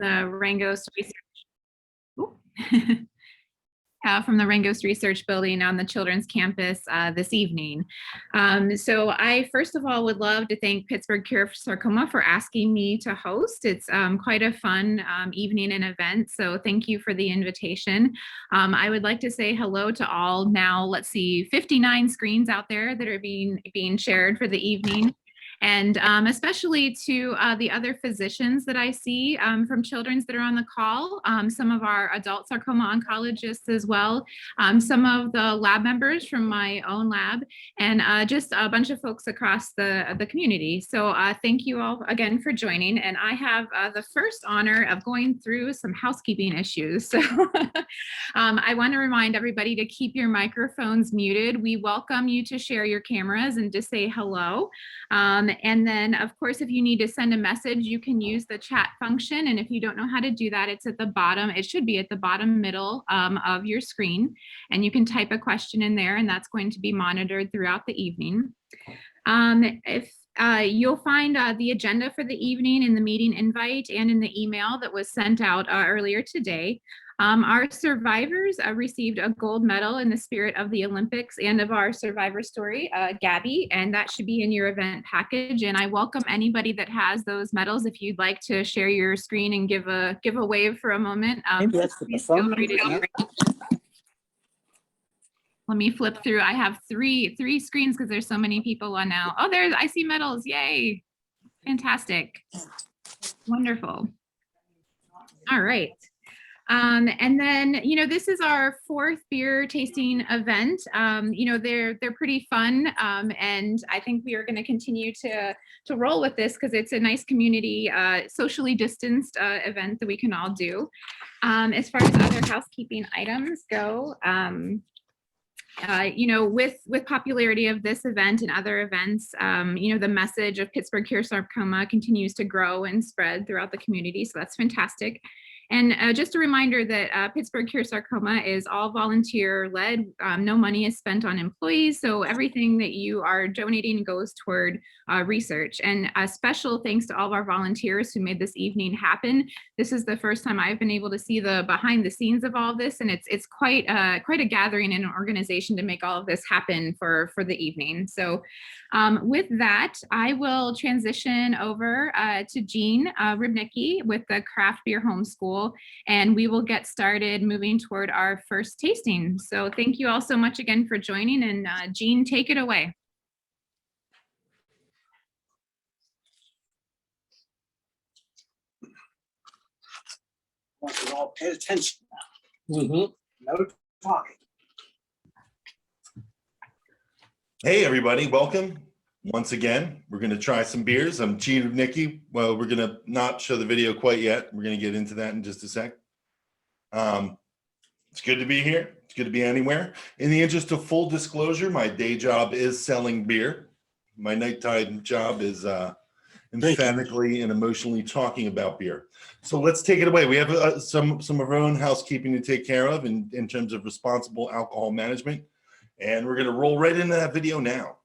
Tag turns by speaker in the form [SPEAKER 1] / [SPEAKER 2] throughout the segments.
[SPEAKER 1] the Rangos from the Rangos Research Building on the Children's Campus this evening. So I first of all would love to thank Pittsburgh Cure for Sarcoma for asking me to host. It's quite a fun evening and event, so thank you for the invitation. I would like to say hello to all now, let's see, 59 screens out there that are being shared for the evening. And especially to the other physicians that I see from Children's that are on the call, some of our adult sarcoma oncologists as well, some of the lab members from my own lab, and just a bunch of folks across the community. So thank you all again for joining. And I have the first honor of going through some housekeeping issues. So I want to remind everybody to keep your microphones muted. We welcome you to share your cameras and to say hello. And then, of course, if you need to send a message, you can use the chat function. And if you don't know how to do that, it's at the bottom. It should be at the bottom middle of your screen. And you can type a question in there, and that's going to be monitored throughout the evening. You'll find the agenda for the evening in the meeting invite and in the email that was sent out earlier today. Our survivors received a gold medal in the spirit of the Olympics and of our survivor story, Gabby, and that should be in your event package. And I welcome anybody that has those medals. If you'd like to share your screen and give a wave for a moment.
[SPEAKER 2] Maybe that's the phone.
[SPEAKER 1] Let me flip through. I have three screens because there's so many people on now. Oh, I see medals. Yay. Fantastic. Wonderful. All right. And then, this is our fourth beer tasting event. They're pretty fun. And I think we are going to continue to roll with this because it's a nice community, socially distanced event that we can all do. As far as other housekeeping items go, with popularity of this event and other events, the message of Pittsburgh Cure Sarcoma continues to grow and spread throughout the community. So that's fantastic. And just a reminder that Pittsburgh Cure Sarcoma is all volunteer led. No money is spent on employees. So everything that you are donating goes toward research. And a special thanks to all of our volunteers who made this evening happen. This is the first time I've been able to see the behind the scenes of all of this. And it's quite a gathering and an organization to make all of this happen for the evening. So with that, I will transition over to Jean Rybnicki with the Craft Beer Homeschool, and we will get started moving toward our first tasting. So thank you all so much again for joining, and Jean, take it away.
[SPEAKER 3] I want you to all pay attention now. No talking.
[SPEAKER 4] Hey everybody, welcome. Once again, we're going to try some beers. I'm Gene Rybnicki. Well, we're going to not show the video quite yet. We're going to get into that in just a sec. It's good to be here. It's good to be anywhere. In the interest of full disclosure, my day job is selling beer. My nighttime job is emphatically and emotionally talking about beer. So let's take it away. We have some of our own housekeeping to take care of in terms of responsible alcohol management. And we're going to roll right into that video now.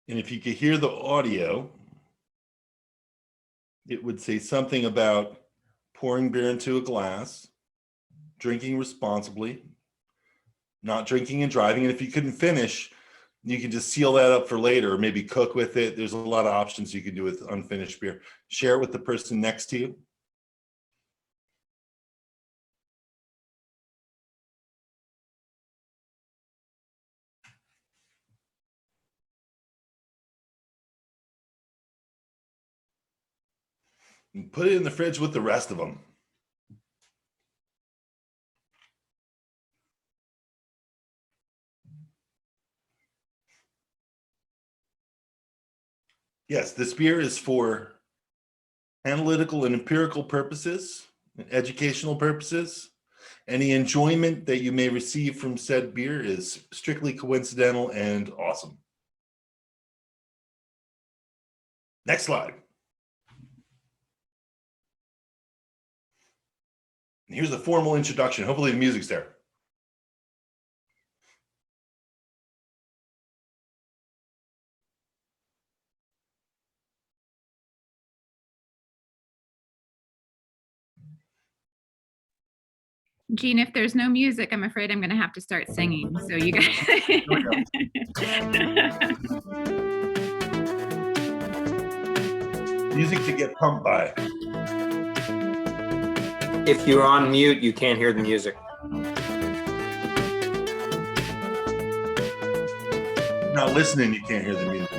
[SPEAKER 4] And if you could hear the audio, it would say something about pouring beer into a glass, drinking responsibly, not drinking and driving. And if you couldn't finish, you can just seal that up for later, or maybe cook with it. There's a lot of options you can do with unfinished beer. Share it with the person next to you. And put it in the fridge with the rest of them. Yes, this beer is for analytical and empirical purposes, and educational purposes. Any enjoyment that you may receive from said beer is strictly coincidental and awesome. Next slide. Here's a formal introduction. Hopefully the music's there.
[SPEAKER 1] Gene, if there's no music, I'm afraid I'm going to have to start singing. So you guys.
[SPEAKER 4] Music to get pumped by.
[SPEAKER 3] If you're on mute, you can't hear the music.
[SPEAKER 4] Not listening, you can't hear the music.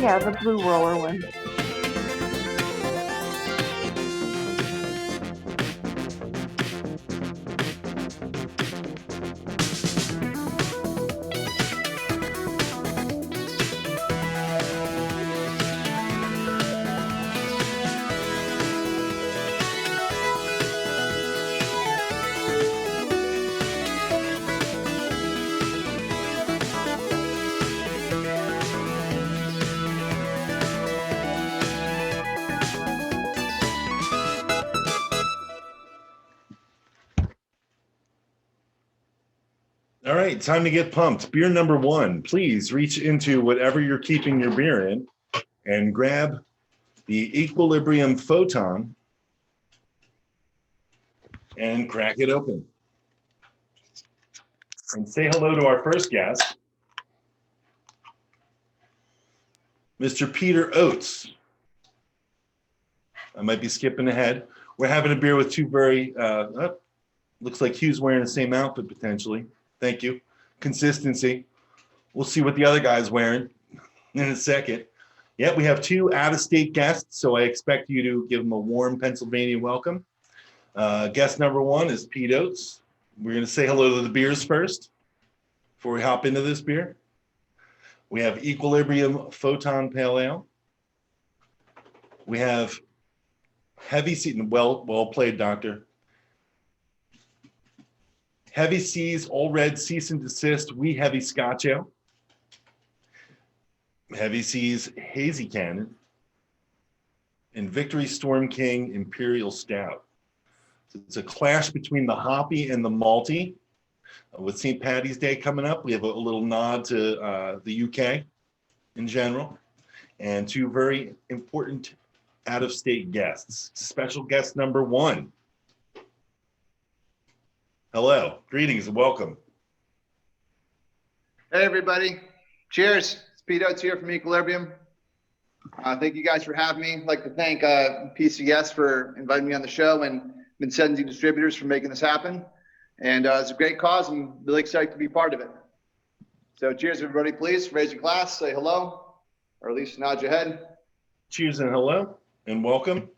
[SPEAKER 2] Yeah, the blue roller one.
[SPEAKER 4] All right, time to get pumped. Beer number one. Please reach into whatever you're keeping your beer in and grab the Equilibrium Photon and crack it open. And say hello to our first guest, Mr. Peter Oates. I might be skipping ahead. We're having a beer with two very, looks like Hugh's wearing the same outfit potentially. Thank you. Consistency. We'll see what the other guy's wearing in a second. Yeah, we have two out-of-state guests, so I expect you to give them a warm Pennsylvania welcome. Guest number one is Pete Oates. We're going to say hello to the beers first before we hop into this beer. We have Equilibrium Photon Pale Ale. We have Heavy Sea, well played, Doctor. Heavy Seas, All Red, Cease and Desist, Wee Heavy Scotch Ale. Heavy Seas, Hazy Cannon. And Victory Storm King Imperial Stout. It's a clash between the hoppy and the malty. With St. Paddy's Day coming up, we have a little nod to the UK in general. And two very important out-of-state guests. Special guest number one. Hello, greetings and welcome.
[SPEAKER 5] Hey everybody, cheers. It's Pete Oates here from Equilibrium. Thank you guys for having me. I'd like to thank PCS for inviting me on the show and Vincenzi Distributors for making this happen. And it's a great cause. I'm really excited to be part of it. So cheers everybody, please raise your glass, say hello, or at least nod your head.
[SPEAKER 4] Cheers and hello and welcome.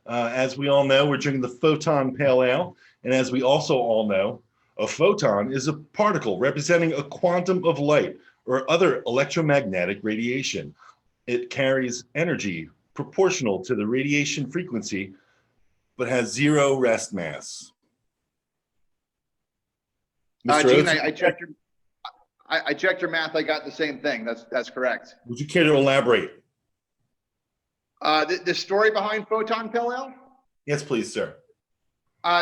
[SPEAKER 4] As we all know, we're drinking the Photon Pale Ale. And as we also all know, a photon is a particle representing a quantum of light or other electromagnetic radiation. It carries energy proportional to the radiation frequency, but has zero rest mass.
[SPEAKER 5] Gene, I checked your math. I got the same thing. That's correct.
[SPEAKER 4] Would you care to elaborate?
[SPEAKER 5] The story behind Photon Pale Ale?
[SPEAKER 4] Yes, please, sir.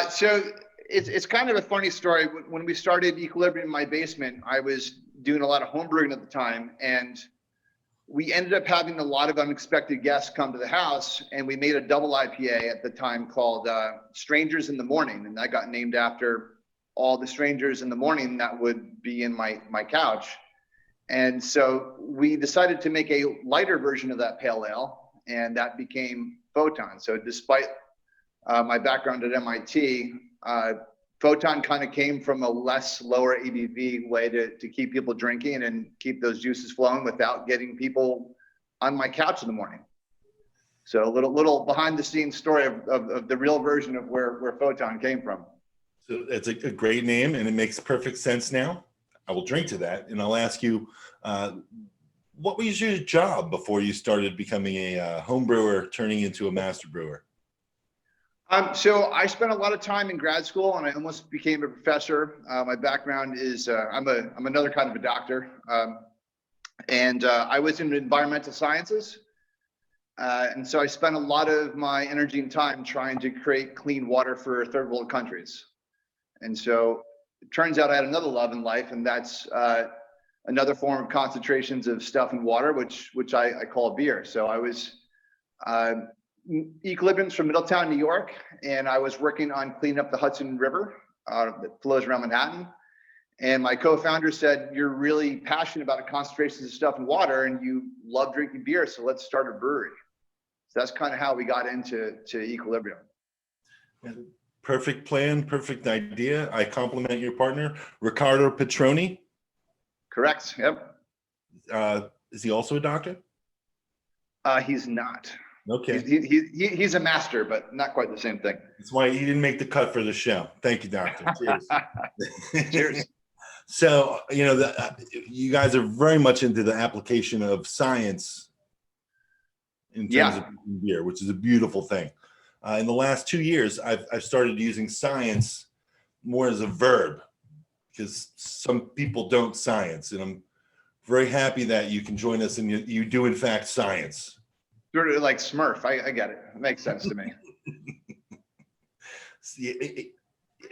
[SPEAKER 5] So it's kind of a funny story. When we started Equilibrium in my basement, I was doing a lot of home brewing at the time, and we ended up having a lot of unexpected guests come to the house, and we made a double IPA at the time called Strangers in the Morning, and that got named after all the strangers in the morning that would be in my couch. And so we decided to make a lighter version of that pale ale, and that became Photon. So despite my background at MIT, Photon kind of came from a lower ABV way to keep people drinking and keep those juices flowing without getting people on my couch in the morning. So a little behind the scenes story of the real version of where Photon came from.
[SPEAKER 4] So it's a great name and it makes perfect sense now. I will drink to that, and I'll ask you, what was your job before you started becoming a home brewer, turning into a master brewer?
[SPEAKER 5] So I spent a lot of time in grad school, and I almost became a professor. My background is I'm another kind of a doctor, and I was in environmental sciences, and so I spent a lot of my energy and time trying to create clean water for third world countries. And so it turns out I had another love in life, and that's another form of concentrations of stuff in water, which I call beer. So I was Equilibrium's from Middletown, New York, and I was working on cleaning up the Hudson River that flows around Manhattan. And my co-founder said, "You're really passionate about the concentrations of stuff in water, and you love drinking beer, so let's start a brewery." So that's kind of how we got into Equilibrium.
[SPEAKER 4] Perfect plan, perfect idea. I compliment your partner, Riccardo Petroni.
[SPEAKER 5] Correct. Yep.
[SPEAKER 4] Is he also a doctor?
[SPEAKER 5] He's not.
[SPEAKER 4] Okay.
[SPEAKER 5] He's a master, but not quite the same thing.
[SPEAKER 4] That's why he didn't make the cut for the show. Thank you, doctor. Cheers.
[SPEAKER 5] Cheers.
[SPEAKER 4] So, you guys are very much into the application of science in terms of beer, which is a beautiful thing. In the last 2 years, I've started using science more as a verb, because some people don't science, and I'm very happy that you can join us and you do in fact science.
[SPEAKER 5] Sort of like Smurf. I get it. It makes sense to me.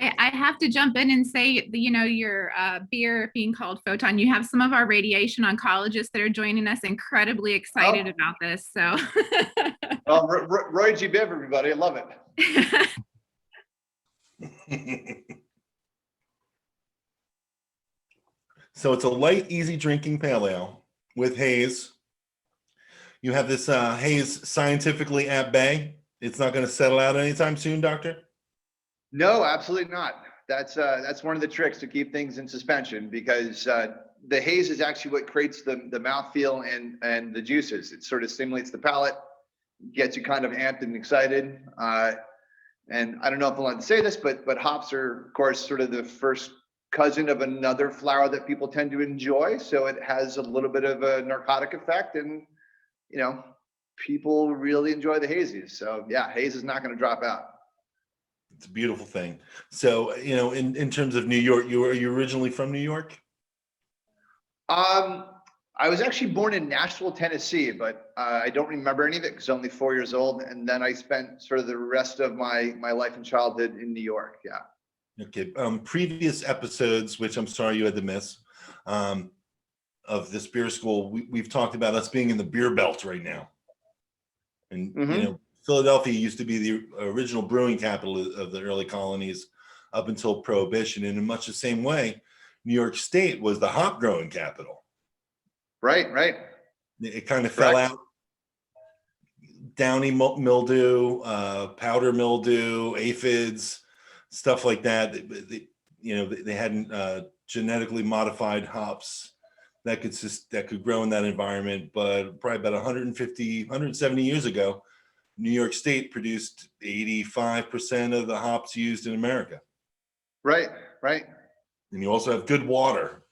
[SPEAKER 1] I have to jump in and say, your beer being called Photon, you have some of our radiation oncologists that are joining us, incredibly excited about this. So,
[SPEAKER 5] well, Roy G. Biv, everybody, I love it.
[SPEAKER 4] So it's a light, easy drinking pale ale with haze. You have this haze scientifically at bay. It's not going to settle out anytime soon, Doctor?
[SPEAKER 5] No, absolutely not. That's one of the tricks to keep things in suspension, because the haze is actually what creates the mouthfeel and the juices. It sort of stimulates the palate, gets you kind of amped and excited. And I don't know if I'm allowed to say this, but hops are, of course, sort of the first cousin of another flower that people tend to enjoy. So it has a little bit of a narcotic effect, and people really enjoy the hazies. So yeah, haze is not going to drop out.
[SPEAKER 4] It's a beautiful thing. So, in terms of New York, are you originally from New York?
[SPEAKER 5] I was actually born in Nashville, Tennessee, but I don't remember any of it because I'm only 4 years old. And then I spent sort of the rest of my life and childhood in New York. Yeah.
[SPEAKER 4] Okay. Previous episodes, which I'm sorry you had to miss, of this beer school, we've talked about us being in the beer belt right now. And, Philadelphia used to be the original brewing capital of the early colonies up until Prohibition. And in much the same way, New York State was the hop growing capital.
[SPEAKER 5] Right.
[SPEAKER 4] It kind of fell out. Downy mildew, powder mildew, aphids, stuff like that. They hadn't genetically modified hops that could grow in that environment. But probably about 170 years ago, New York State produced 85% of the hops used in America. Right. And you also have good water.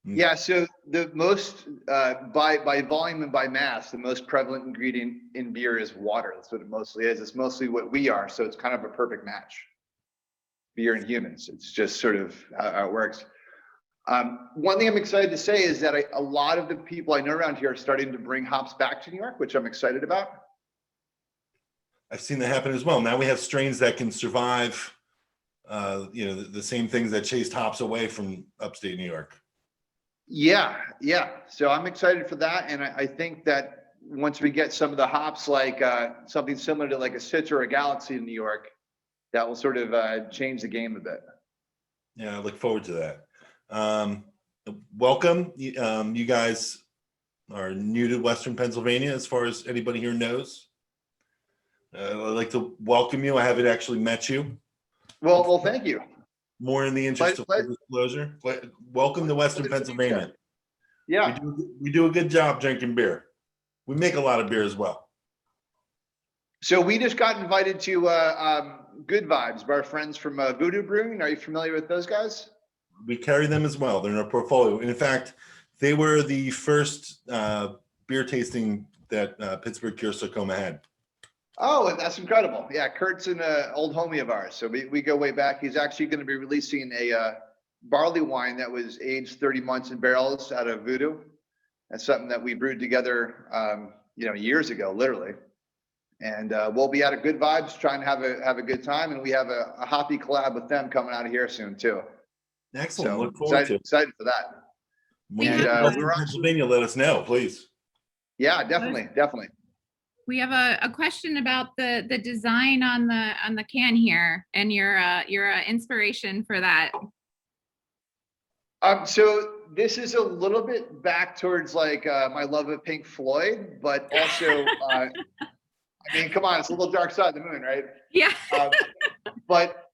[SPEAKER 5] Yeah, so the most, by volume and by mass, the most prevalent ingredient in beer is water. That's what it mostly is. It's mostly what we are, so it's kind of a perfect match. Beer and humans, it's just sort of how it works. One thing I'm excited to say is that a lot of the people I know around here are starting to bring hops back to New York, which I'm excited about.
[SPEAKER 4] I've seen that happen as well. Now we have strains that can survive, the same things that chased hops away from upstate New York. Yeah.
[SPEAKER 5] So I'm excited for that. And I think that once we get some of the hops, like something similar to like a Citra or a Galaxy in New York, that will sort of change the game a bit.
[SPEAKER 4] Yeah, I look forward to that. Welcome. You guys are new to Western Pennsylvania, as far as anybody here knows. I'd like to welcome you. I haven't actually met you.
[SPEAKER 5] Well, thank you.
[SPEAKER 4] More in the interest of disclosure. Welcome to Western Pennsylvania.
[SPEAKER 5] Yeah.
[SPEAKER 4] We do a good job drinking beer. We make a lot of beer as well.
[SPEAKER 5] So we just got invited to Good Vibes by our friends from Voodoo Brewing. Are you familiar with those guys?
[SPEAKER 4] We carry them as well. They're in our portfolio. And in fact, they were the first beer tasting that Pittsburgh Cure Sarcoma had.
[SPEAKER 5] Oh, that's incredible. Yeah, Kurt's an old homie of ours. So we go way back. He's actually going to be releasing a barley wine that was aged 30 months in barrels out of Voodoo. That's something that we brewed together, years ago, literally. And we'll be out of Good Vibes, trying to have a good time. And we have a hoppy collab with them coming out of here soon too.
[SPEAKER 4] Excellent.
[SPEAKER 5] So
[SPEAKER 4] Look forward to it.
[SPEAKER 5] excited for that.
[SPEAKER 4] When
[SPEAKER 5] And,
[SPEAKER 4] you're in
[SPEAKER 5] we're on-
[SPEAKER 4] Pennsylvania, let us know, please.
[SPEAKER 5] Yeah, definitely.
[SPEAKER 1] We have a question about the design on the can here and your inspiration for that.
[SPEAKER 5] So this is a little bit back towards like my love of Pink Floyd, but also, I mean, come on, it's a little Dark Side of the Moon, right?
[SPEAKER 1] Yeah.
[SPEAKER 5] But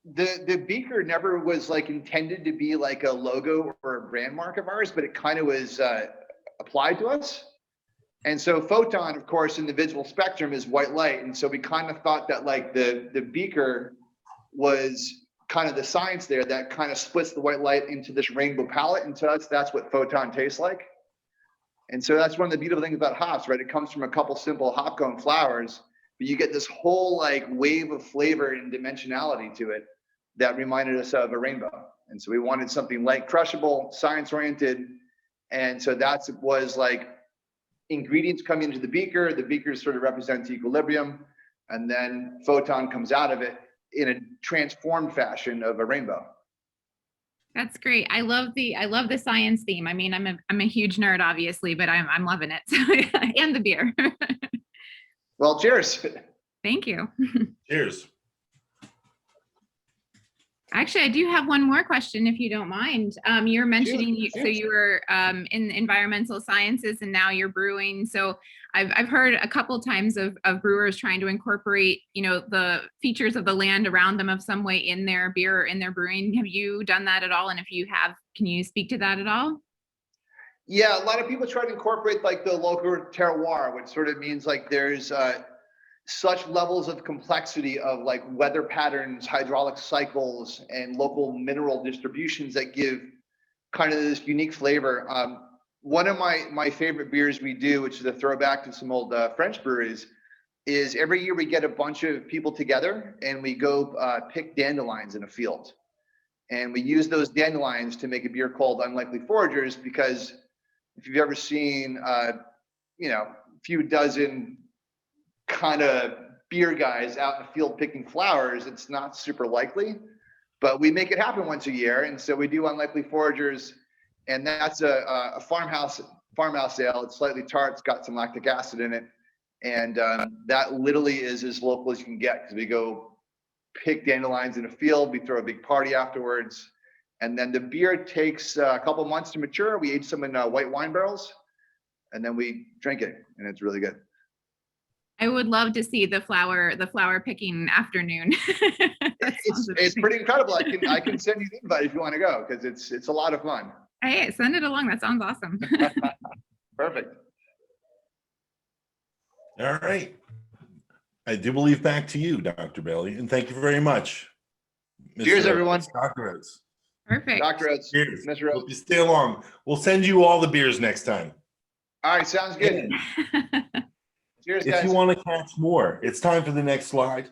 [SPEAKER 5] the beaker never was like intended to be like a logo or a brand mark of ours, but it kind of was applied to us. And so photon, of course, in the visual spectrum is white light. And so we kind of thought that like the beaker was kind of the science there that kind of splits the white light into this rainbow palette. And to us, that's what photon tastes like. And so that's one of the beautiful things about hops, right? It comes from a couple simple hop cone flowers, but you get this whole like wave of flavor and dimensionality to it that reminded us of a rainbow. And so we wanted something light, crushable, science oriented. And so that was like ingredients come into the beaker sort of represents equilibrium, and then photon comes out of it in a transformed fashion of a rainbow.
[SPEAKER 1] That's great. I love the science theme. I mean, I'm a huge nerd, obviously, but I'm loving it. And the beer.
[SPEAKER 5] Well, cheers.
[SPEAKER 1] Thank you.
[SPEAKER 4] Cheers.
[SPEAKER 1] Actually, I do have one more question, if you don't mind. You're mentioning,
[SPEAKER 5] Shoot.
[SPEAKER 1] so you were in environmental sciences and now you're brewing. So I've heard a couple times of brewers trying to incorporate, the features of the land around them of some way in their beer or in their brewing. Have you done that at all? And if you have, can you speak to that at all?
[SPEAKER 5] Yeah, a lot of people try to incorporate like the local terroir, which sort of means like there's such levels of complexity of like weather patterns, hydraulic cycles, and local mineral distributions that give kind of this unique flavor. One of my favorite beers we do, which is a throwback to some old French breweries, is every year we get a bunch of people together and we go pick dandelions in a field. And we use those dandelions to make a beer called Unlikely Foragers, because if you've ever seen, a few dozen kind of beer guys out in the field picking flowers, it's not super likely, but we make it happen once a year. And so we do Unlikely Foragers, and that's a farmhouse ale. It's slightly tart, it's got some lactic acid in it. And that literally is as local as you can get, because we go pick dandelions in a field, we throw a big party afterwards. And then the beer takes a couple months to mature. We age some in white wine barrels, and then we drink it, and it's really good.
[SPEAKER 1] I would love to see the flower picking afternoon.
[SPEAKER 5] It's pretty incredible. I can send you the invite if you want to go, because it's a lot of fun.
[SPEAKER 1] Hey, send it along. That sounds awesome.
[SPEAKER 5] Perfect.
[SPEAKER 4] All right. I do believe back to you, Dr. Bailey, and thank you very much.
[SPEAKER 5] Cheers, everyone.
[SPEAKER 4] Dr. Oates.
[SPEAKER 1] Perfect.
[SPEAKER 5] Dr. Oates.
[SPEAKER 4] Cheers.
[SPEAKER 5] Mr.
[SPEAKER 4] Hope
[SPEAKER 5] Oates.
[SPEAKER 4] you stay along. We'll send you all the beers next time.
[SPEAKER 5] All right, sounds good. Cheers,
[SPEAKER 4] If
[SPEAKER 5] guys.
[SPEAKER 4] you want to catch more, it's time for the next slide.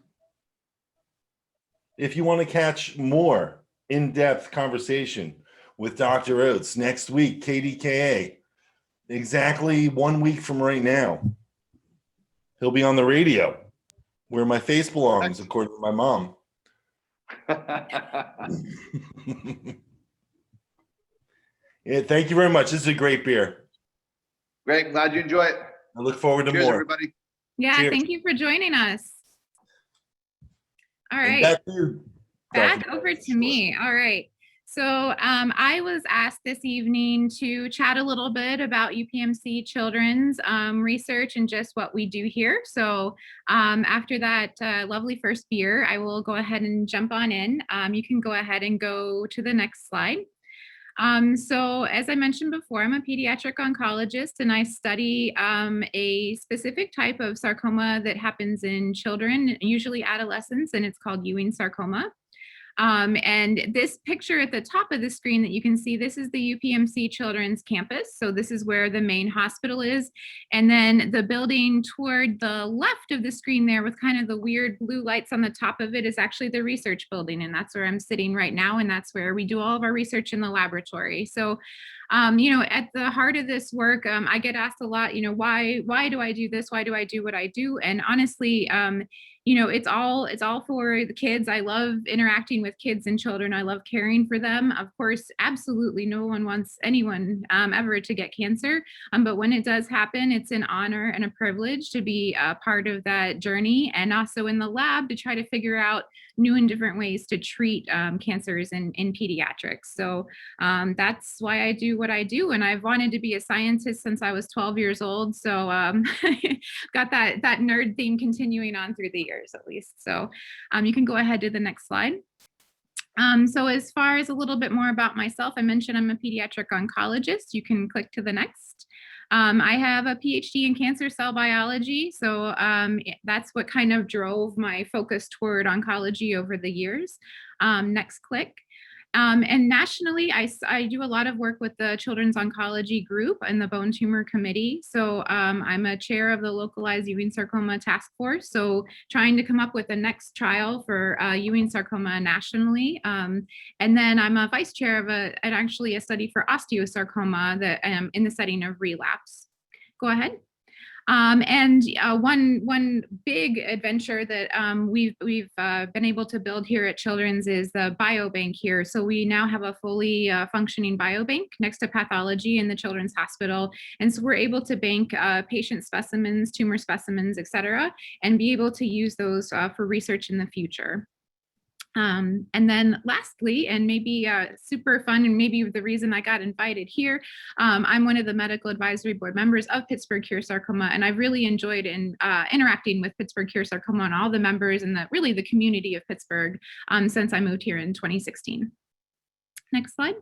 [SPEAKER 4] If you want to catch more in-depth conversation with Dr. Oates next week, KDKA, exactly 1 week from right now, he'll be on the radio where my face belongs, according to my mom. Yeah, thank you very much. This is a great beer.
[SPEAKER 5] Great, glad you enjoy it.
[SPEAKER 4] I look forward to
[SPEAKER 5] Cheers,
[SPEAKER 4] more.
[SPEAKER 5] everybody.
[SPEAKER 1] Yeah,
[SPEAKER 4] Cheers.
[SPEAKER 1] thank you for joining us. All
[SPEAKER 4] And
[SPEAKER 1] right.
[SPEAKER 4] back to you,
[SPEAKER 1] Back
[SPEAKER 4] Dr.
[SPEAKER 1] over
[SPEAKER 4] Bailey.
[SPEAKER 1] to me. All right. So I was asked this evening to chat a little bit about UPMC Children's research and just what we do here. So after that lovely first beer, I will go ahead and jump on in. You can go ahead and go to the next slide. So as I mentioned before, I'm a pediatric oncologist, and I study a specific type of sarcoma that happens in children, usually adolescents, and it's called Ewing sarcoma. And this picture at the top of the screen that you can see, this is the UPMC Children's Campus. So this is where the main hospital is. And then the building toward the left of the screen there with kind of the weird blue lights on the top of it is actually the research building. And that's where I'm sitting right now. And that's where we do all of our research in the laboratory. So at the heart of this work, I get asked a lot, why do I do this? Why do I do what I do? And honestly, it's all for the kids. I love interacting with kids and children. I love caring for them. Of course, absolutely no one wants anyone ever to get cancer. But when it does happen, it's an honor and a privilege to be a part of that journey, and also in the lab to try to figure out new and different ways to treat cancers in pediatrics. So that's why I do what I do. And I've wanted to be a scientist since I was 12 years old. So got that nerd theme continuing on through the years at least. So you can go ahead to the next slide. So as far as a little bit more about myself, I mentioned I'm a pediatric oncologist. You can click to the next. I have a PhD in cancer cell biology. So that's what kind of drove my focus toward oncology over the years. Next click. And nationally, I do a lot of work with the Children's Oncology Group and the Bone Tumor Committee. So I'm a chair of the Localized Ewing Sarcoma Task Force. So trying to come up with the next trial for Ewing sarcoma nationally. And then I'm a vice chair of actually a study for osteosarcoma that in the setting of relapse. Go ahead. And one big adventure that we've been able to build here at Children's is the biobank here. So we now have a fully functioning biobank next to pathology in the Children's Hospital. And so we're able to bank patient specimens, tumor specimens, et cetera, and be able to use those for research in the future. And then lastly, and maybe super fun, and maybe the reason I got invited here, I'm one of the medical advisory board members of Pittsburgh Cure Sarcoma, and I've really enjoyed interacting with Pittsburgh Cure Sarcoma and all the members and really the community of Pittsburgh since I moved here in 2016. Next slide.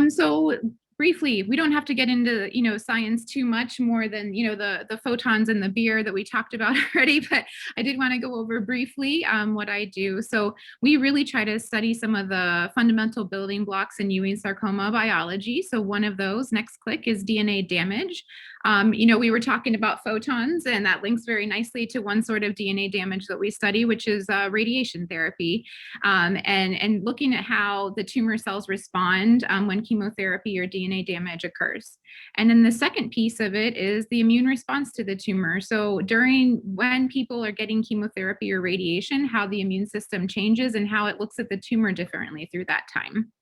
[SPEAKER 1] So briefly, we don't have to get into science too much more than the photons and the beer that we talked about already, but I did want to go over briefly what I do. So we really try to study some of the fundamental building blocks in Ewing sarcoma biology. So one of those, next click, is DNA damage. We were talking about photons, and that links very nicely to one sort of DNA damage that we study, which is radiation therapy, and looking at how the tumor cells respond when chemotherapy or DNA damage occurs. And then the second piece of it is the immune response to the tumor. So when people are getting chemotherapy or radiation, how the immune system changes and how it looks at the tumor differently through that time.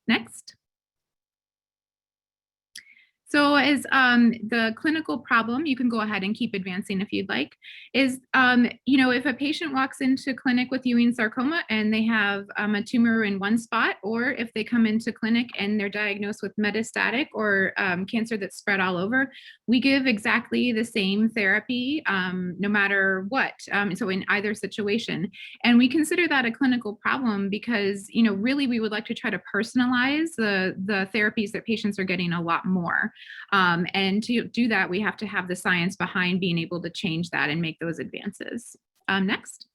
[SPEAKER 1] Next. So as the clinical problem, you can go ahead and keep advancing if you'd like, is, if a patient walks into clinic with Ewing sarcoma and they have a tumor in one spot, or if they come into clinic and they're diagnosed with metastatic or cancer that's spread all over, we give exactly the same therapy no matter what, so in either situation. And we consider that a clinical problem because, really we would like to try to personalize the therapies that patients are getting a lot more. And to do that, we have to have the science behind being able to change that and make those advances. Next.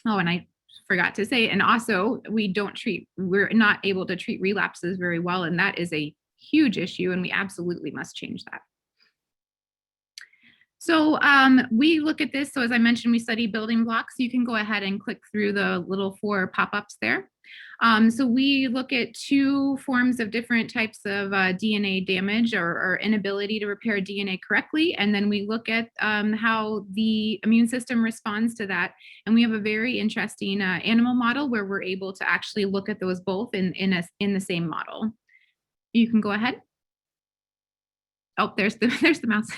[SPEAKER 1] Oh, and I forgot to say, and also we're not able to treat relapses very well. And that is a huge issue, and we absolutely must change that. So we look at this. So as I mentioned, we study building blocks. You can go ahead and click through the little 4 pop-ups there. So we look at 2 forms of different types of DNA damage or inability to repair DNA correctly. And then we look at how the immune system responds to that. And we have a very interesting animal model where we're able to actually look at those both in the same model. You can go ahead. Oh, there's the mouse.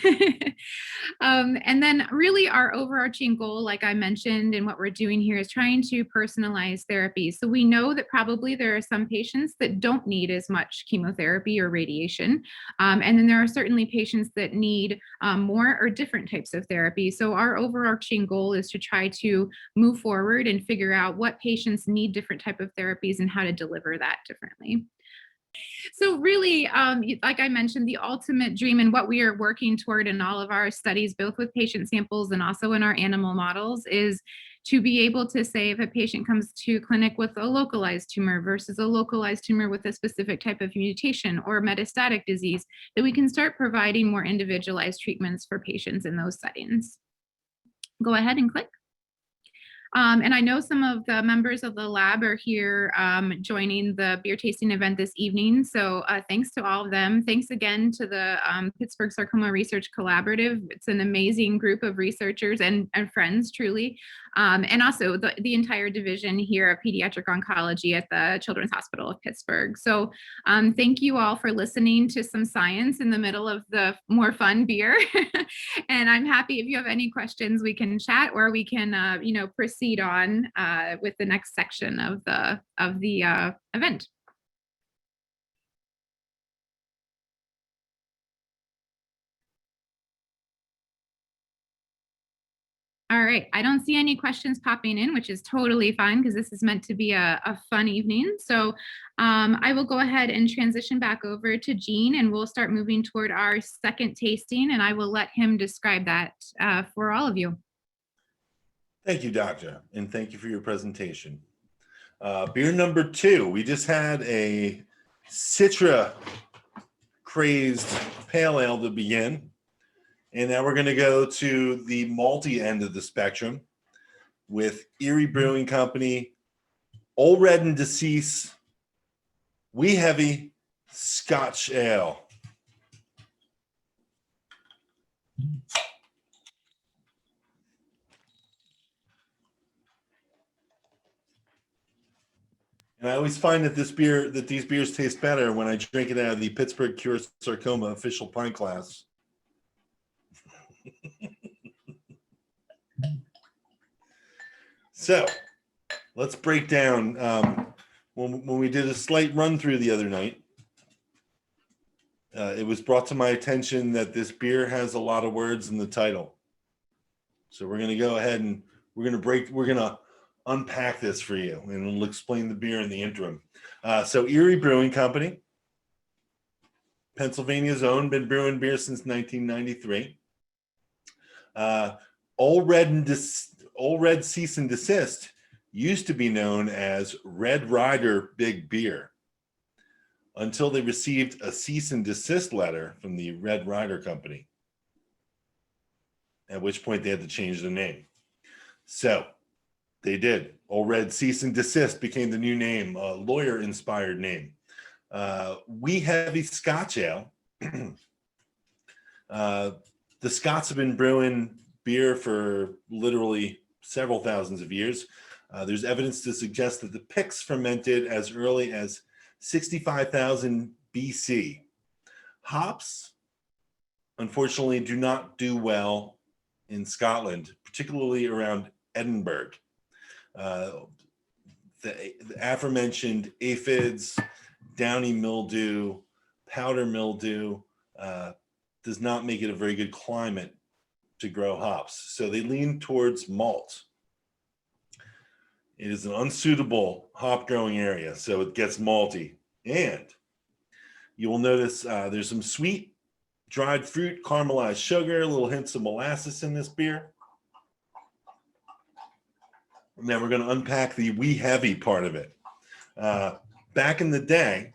[SPEAKER 1] And then really our overarching goal, like I mentioned, and what we're doing here is trying to personalize therapy. So we know that probably there are some patients that don't need as much chemotherapy or radiation. And then there are certainly patients that need more or different types of therapy. So our overarching goal is to try to move forward and figure out what patients need different type of therapies and how to deliver that differently. So really, like I mentioned, the ultimate dream and what we are working toward in all of our studies, both with patient samples and also in our animal models, is to be able to say if a patient comes to clinic with a localized tumor versus a localized tumor with a specific type of mutation or metastatic disease, that we can start providing more individualized treatments for patients in those settings. Go ahead and click. And I know some of the members of the lab are here joining the beer tasting event this evening. So thanks to all of them. Thanks again to the Pittsburgh Sarcoma Research Collaborative. It's an amazing group of researchers and friends, truly. And also the entire division here at Pediatric Oncology at the Children's Hospital of Pittsburgh. So thank you all for listening to some science in the middle of the more fun beer. And I'm happy if you have any questions, we can chat or we can, proceed on with the next section of the event. All right, I don't see any questions popping in, which is totally fine because this is meant to be a fun evening. So I will go ahead and transition back over to Gene and we'll start moving toward our second tasting and I will let him describe that for all of you.
[SPEAKER 4] Thank you, Doctor, and thank you for your presentation. Beer number 2, we just had a Citra crazed pale ale to begin. And now we're going to go to the malty end of the spectrum with Erie Brewing Company, Old Red and Deceased, Wee Heavy Scotch Ale. And I always find that these beers taste better when I drink it out of the Pittsburgh Cure Sarcoma official pint glass. So let's break down when we did a slight run through the other night. It was brought to my attention that this beer has a lot of words in the title. So we're going to go ahead and we're going to unpack this for you and we'll explain the beer in the interim. So Erie Brewing Company, Pennsylvania's own, been brewing beer since 1993. Old Red Cease and Desist used to be known as Red Rider Big Beer until they received a cease and desist letter from the Red Rider Company, at which point they had to change the name. So they did. Old Red Cease and Desist became the new name, a lawyer-inspired name. Wee Heavy Scotch Ale. The Scots have been brewing beer for literally several thousands of years. There's evidence to suggest that the Picts fermented as early as 65,000 BC. Hops, unfortunately, do not do well in Scotland, particularly around Edinburgh. The aforementioned aphids, downy mildew, powder mildew, does not make it a very good climate to grow hops. So they lean towards malt. It is an unsuitable hop growing area, so it gets malty. And you will notice there's some sweet dried fruit, caramelized sugar, little hints of molasses in this beer. Now we're going to unpack the wee heavy part of it. Back in the day,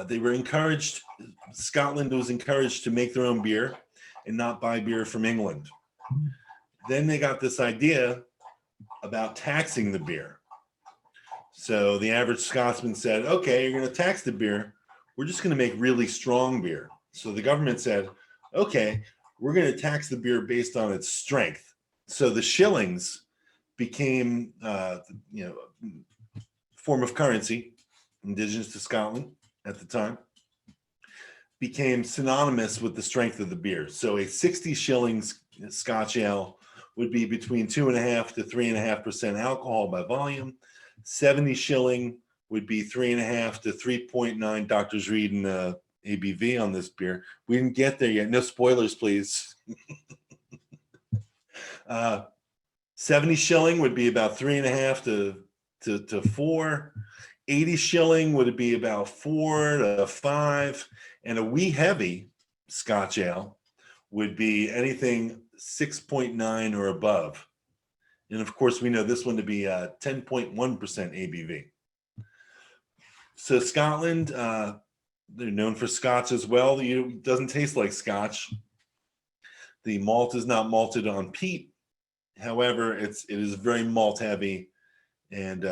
[SPEAKER 4] they were encouraged, Scotland was encouraged to make their own beer and not buy beer from England. Then they got this idea about taxing the beer. So the average Scotsman said, okay, you're going to tax the beer. We're just going to make really strong beer. So the government said, okay, we're going to tax the beer based on its strength. So the shillings became, form of currency, indigenous to Scotland at the time, became synonymous with the strength of the beer. So a 60 shillings Scotch ale would be between 2.5 to 3.5% alcohol by volume. 70 shilling would be 3.5 to 3.9. Doctor's reading ABV on this beer. We didn't get there yet. No spoilers, please. 70 shilling would be about 3.5 to 4. 80 shilling would be about 4 to 5. And a wee heavy Scotch ale would be anything 6.9 or above. And of course, we know this one to be 10.1% ABV. So Scotland, they're known for Scotch as well. It doesn't taste like Scotch. The malt is not malted on peat. However, it is very malt heavy and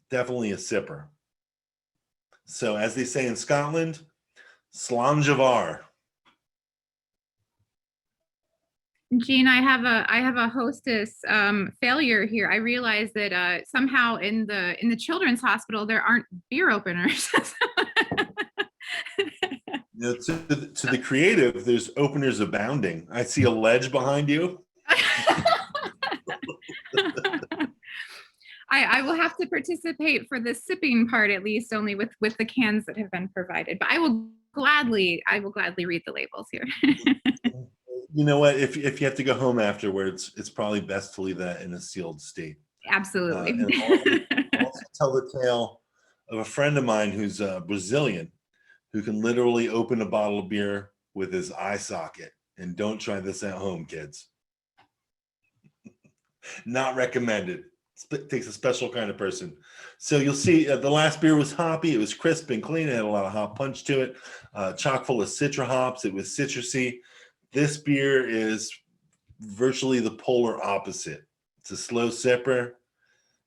[SPEAKER 4] definitely a sipper. So as they say in Scotland, Slangevar.
[SPEAKER 1] Jean, I have a hostess failure here. I realized that somehow in the children's hospital there aren't beer openers.
[SPEAKER 4] To the creative, there's openers abounding. I see a ledge behind you.
[SPEAKER 1] I will have to participate for the sipping part, at least only with the cans that have been provided, but I will gladly read the labels here.
[SPEAKER 4] You know what? If you have to go home afterwards, it's probably best to leave that in a sealed state.
[SPEAKER 1] Absolutely.
[SPEAKER 4] And I'll also tell the tale of a friend of mine who's Brazilian, who can literally open a bottle of beer with his eye socket. And don't try this at home, kids. Not recommended. It takes a special kind of person. So you'll see the last beer was hoppy. It was crisp and clean. It had a lot of hop punch to it. Chock full of citra hops. It was citrusy. This beer is virtually the polar opposite. It's a slow sipper.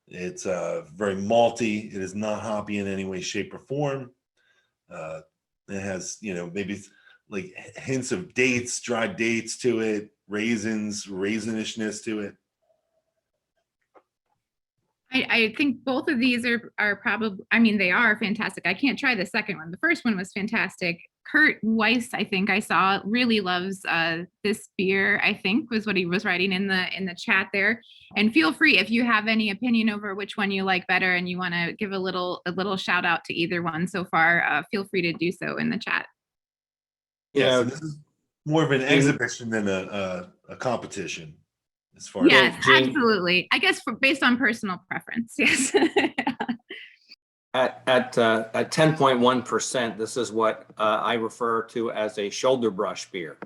[SPEAKER 4] It's very malty. It is not hoppy in any way, shape, or form. It has, maybe like hints of dates, dried dates to it, raisins, raisinishedness to it.
[SPEAKER 1] I think both of these are probably, they are fantastic. I can't try the second one. The first one was fantastic. Kurt Weiss, I think I saw, really loves this beer, I think was what he was writing in the chat there. And feel free, if you have any opinion over which one you like better and you want to give a little shout out to either one so far, feel free to do so in the chat.
[SPEAKER 4] Yeah, so this is more of an exhibition than a competition. As far
[SPEAKER 1] yes,
[SPEAKER 4] as
[SPEAKER 1] absolutely. I guess based on personal preference, yes.
[SPEAKER 3] At 10.1%, this is what I refer to as a shoulder brush beer,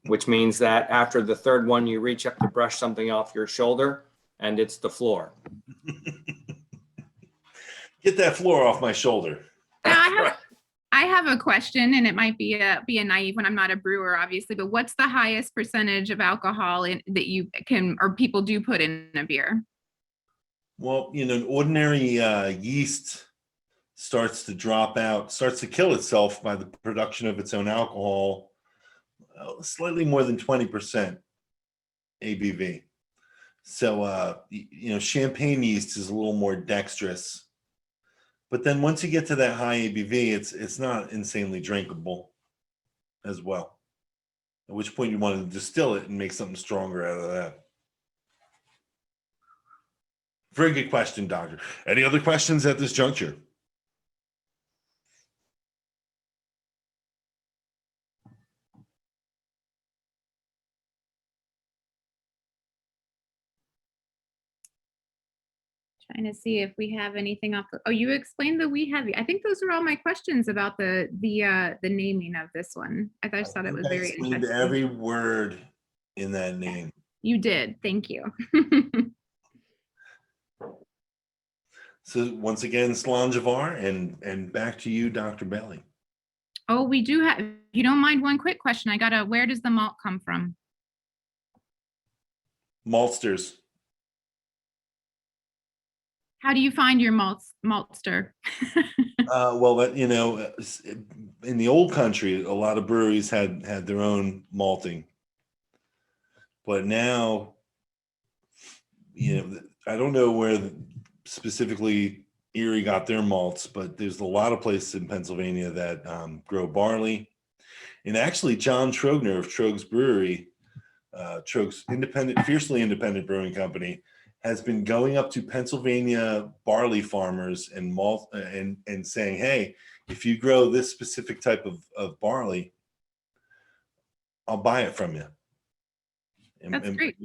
[SPEAKER 3] which means that after the third one, you reach up to brush something off your shoulder, and it's the floor.
[SPEAKER 4] Get that floor off my shoulder.
[SPEAKER 1] Now, I have a question, and it might be a naive one. I'm not a brewer, obviously, but what's the highest percentage of alcohol that you can or people do put in a beer?
[SPEAKER 4] Well, an ordinary yeast starts to drop out, starts to kill itself by the production of its own alcohol, slightly more than 20% ABV. So, champagne yeast is a little more dexterous. But then once you get to that high ABV, it's not insanely drinkable as well. At which point you want to distill it and make something stronger out of that. Very good question, Doctor. Any other questions at this juncture?
[SPEAKER 1] Trying to see if we have anything off. Oh, you explained the we have. I think those are all my questions about the naming of this one. I just thought it was very interesting.
[SPEAKER 4] Every word in that name.
[SPEAKER 1] You did. Thank you.
[SPEAKER 4] So once again, Slangevar, and back to you, Dr. Bailey.
[SPEAKER 1] Oh, we do have. If you don't mind, one quick question. Where does the malt come from?
[SPEAKER 4] Maltsters.
[SPEAKER 1] How do you find your maltster?
[SPEAKER 4] Well, in the old country, a lot of breweries had their own malting, but now, I don't know where specifically Erie got their malts, but there's a lot of places in Pennsylvania that grow barley. And actually, John Trogner of Trogs Brewery, Trogs fiercely independent brewing company, has been going up to Pennsylvania barley farmers and malt and saying, hey, if you grow this specific type of barley, I'll buy it from you.
[SPEAKER 1] That's great.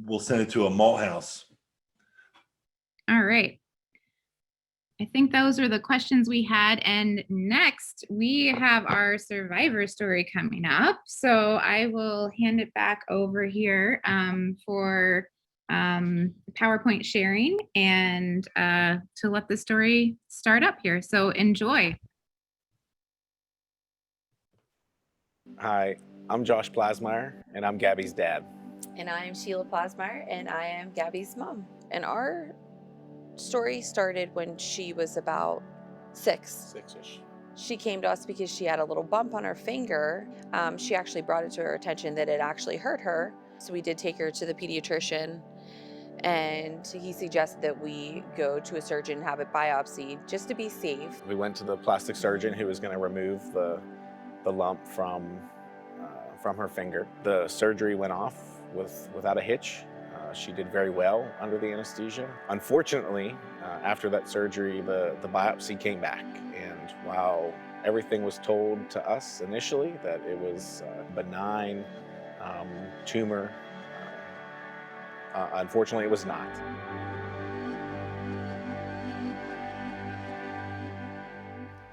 [SPEAKER 4] We'll send it to a malt house.
[SPEAKER 1] All right. I think those are the questions we had. And next we have our survivor story coming up. So I will hand it back over here for PowerPoint sharing and to let the story start up here. So enjoy.
[SPEAKER 6] Hi, I'm Josh Plasmeyer, and I'm Gabby's dad.
[SPEAKER 7] And I am Sheila Plasmeyer, and I am Gabby's mom. And our story started when she was about 6.
[SPEAKER 6] Six-ish.
[SPEAKER 7] She came to us because she had a little bump on her finger. She actually brought it to her attention that it actually hurt her. So we did take her to the pediatrician, and he suggested that we go to a surgeon and have it biopsied just to be safe.
[SPEAKER 6] We went to the plastic surgeon who was going to remove the lump from her finger. The surgery went off without a hitch. She did very well under the anesthesia. Unfortunately, after that surgery, the biopsy came back, and while everything was told to us initially that it was a benign tumor, unfortunately it was not.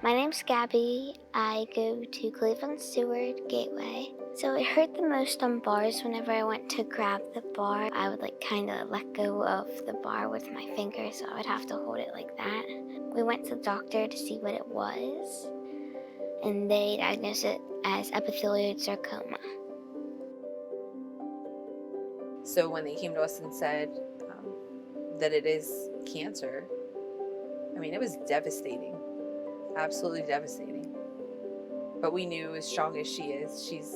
[SPEAKER 8] My name's Gabby. I go to Cleveland Seward Gateway. So it hurt the most on bars. Whenever I went to grab the bar, I would kind of let go of the bar with my finger, so I would have to hold it like that. We went to the doctor to see what it was, and they diagnosed it as epithelioid sarcoma.
[SPEAKER 7] So when they came to us and said that it is cancer, I mean, it was devastating. Absolutely devastating. But we knew, as strong as she is, she's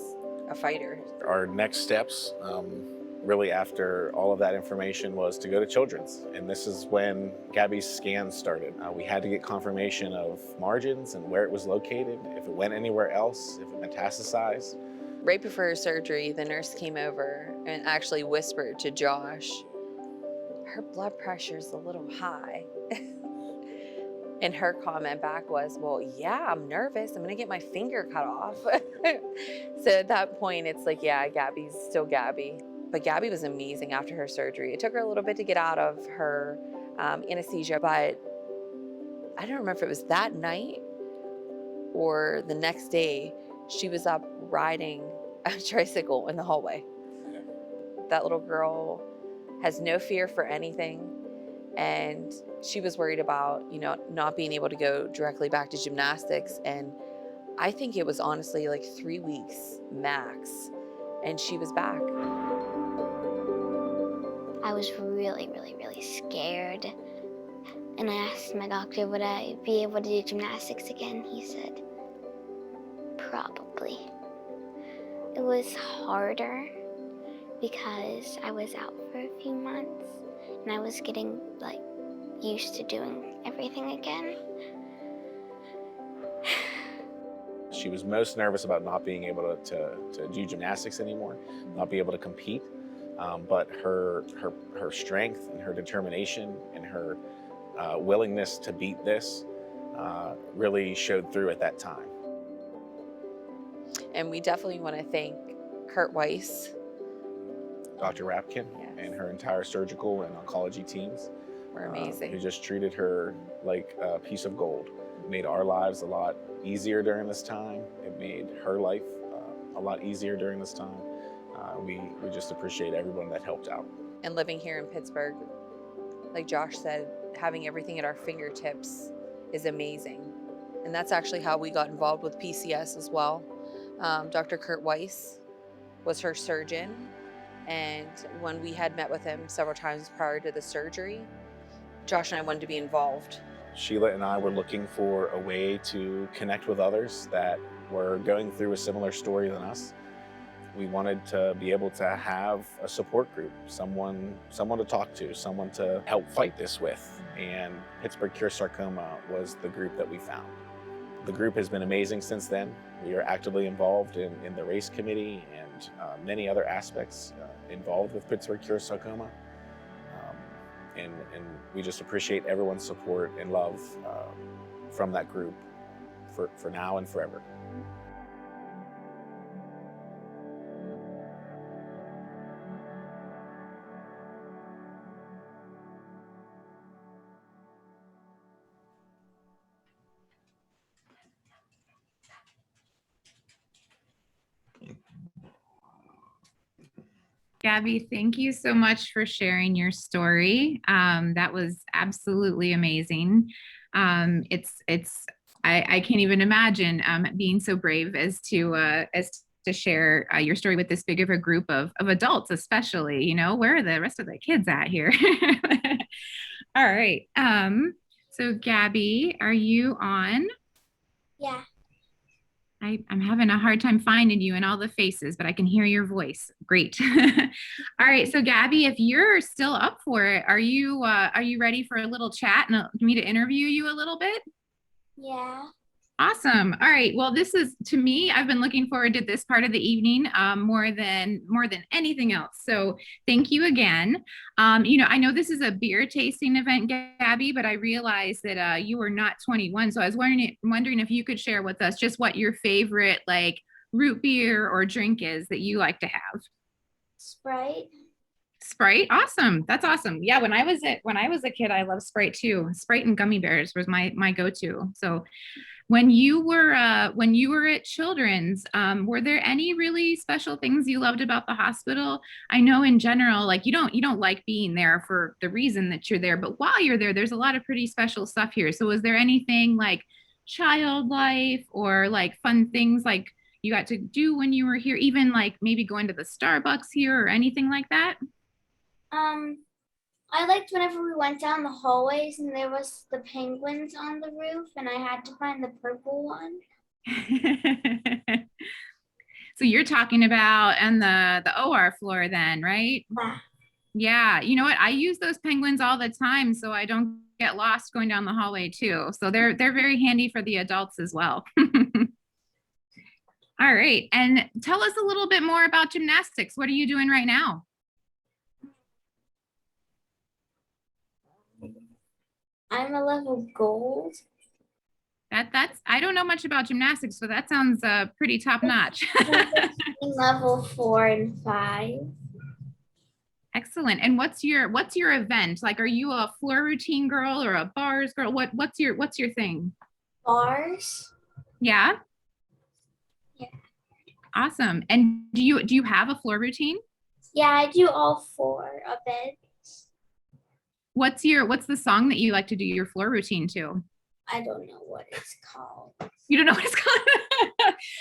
[SPEAKER 7] a fighter.
[SPEAKER 6] Our next steps, really after all of that information, was to go to Children's. And this is when Gabby's scans started. We had to get confirmation of margins and where it was located, if it went anywhere else, if it metastasized.
[SPEAKER 7] Right before her surgery, the nurse came over and actually whispered to Josh, "Her blood pressure's a little high." And her comment back was, "Well, yeah, I'm nervous. I'm gonna get my finger cut off." So at that point, it's like, yeah, Gabby's still Gabby. But Gabby was amazing after her surgery. It took her a little bit to get out of her anesthesia, but I don't remember if it was that night or the next day, she was up riding a tricycle in the hallway.
[SPEAKER 6] Yeah.
[SPEAKER 7] That little girl has no fear for anything. And she was worried about, not being able to go directly back to gymnastics. And I think it was honestly like 3 weeks max. And she was back.
[SPEAKER 8] I was really, really, really scared. And I asked my doctor, would I be able to do gymnastics again? He said, probably. It was harder because I was out for a few months and I was getting used to doing everything again.
[SPEAKER 6] She was most nervous about not being able to do gymnastics anymore, not be able to compete. But her strength and her determination and her willingness to beat this really showed through at that time.
[SPEAKER 7] And we definitely want to thank Kurt Weiss,
[SPEAKER 6] Dr. Rapkin,
[SPEAKER 7] Yes.
[SPEAKER 6] and her entire surgical and oncology teams.
[SPEAKER 7] We're amazing.
[SPEAKER 6] Who just treated her like a piece of gold. It made our lives a lot easier during this time. It made her life a lot easier during this time. We just appreciate everyone that helped out.
[SPEAKER 7] And living here in Pittsburgh, like Josh said, having everything at our fingertips is amazing. And that's actually how we got involved with PCS as well. Dr. Kurt Weiss was her surgeon. And when we had met with him several times prior to the surgery, Josh and I wanted to be involved.
[SPEAKER 6] Sheila and I were looking for a way to connect with others that were going through a similar story than us. We wanted to be able to have a support group, someone to talk to, someone to help fight this with. And Pittsburgh Cure Sarcoma was the group that we found. The group has been amazing since then. We are actively involved in the race committee and many other aspects involved with Pittsburgh Cure Sarcoma. And we just appreciate everyone's support and love from that group for now and forever.
[SPEAKER 1] Gabby, thank you so much for sharing your story. That was absolutely amazing. I can't even imagine being so brave as to share your story with this big of a group of adults, especially. You know, where are the rest of the kids at here? All right. So Gabby, are you on?
[SPEAKER 8] Yeah.
[SPEAKER 1] I'm having a hard time finding you in all the faces, but I can hear your voice. Great. All right. So Gabby, if you're still up for it, are you ready for a little chat and me to interview you a little bit?
[SPEAKER 8] Yeah.
[SPEAKER 1] Awesome. All right. Well, this is to me, I've been looking forward to this part of the evening more than anything else. So thank you again. I know this is a beer tasting event, Gabby, but I realized that you were not 21. So I was wondering if you could share with us just what your favorite like root beer or drink is that you like to have.
[SPEAKER 8] Sprite.
[SPEAKER 1] Sprite, awesome. That's awesome. Yeah, when I was a kid, I loved Sprite too. Sprite and gummy bears was my go-to. So when you were at Children's, were there any really special things you loved about the hospital? I know in general, like you don't like being there for the reason that you're there, but while you're there, there's a lot of pretty special stuff here. So was there anything like child life or like fun things like you got to do when you were here, even like maybe going to the Starbucks here or anything like that?
[SPEAKER 8] I liked whenever we went down the hallways and there was the penguins on the roof and I had to find the purple one.
[SPEAKER 1] So you're talking about and the OR floor then, right?
[SPEAKER 8] Yeah.
[SPEAKER 1] Yeah, you know what? I use those penguins all the time so I don't get lost going down the hallway too. So they're very handy for the adults as well. All right. And tell us a little bit more about gymnastics. What are you doing right now?
[SPEAKER 8] I'm a level gold.
[SPEAKER 1] That's I don't know much about gymnastics, so that sounds pretty top notch.
[SPEAKER 8] Level 4 and 5.
[SPEAKER 1] Excellent. And what's your event? Like, are you a floor routine girl or a bars girl? What's your thing?
[SPEAKER 8] Bars.
[SPEAKER 1] Yeah.
[SPEAKER 8] Yeah.
[SPEAKER 1] Awesome. And do you have a floor routine?
[SPEAKER 8] Yeah, I do all 4 of it.
[SPEAKER 1] What's the song that you like to do your floor routine to?
[SPEAKER 8] I don't know what it's called.
[SPEAKER 1] You don't know what it's called?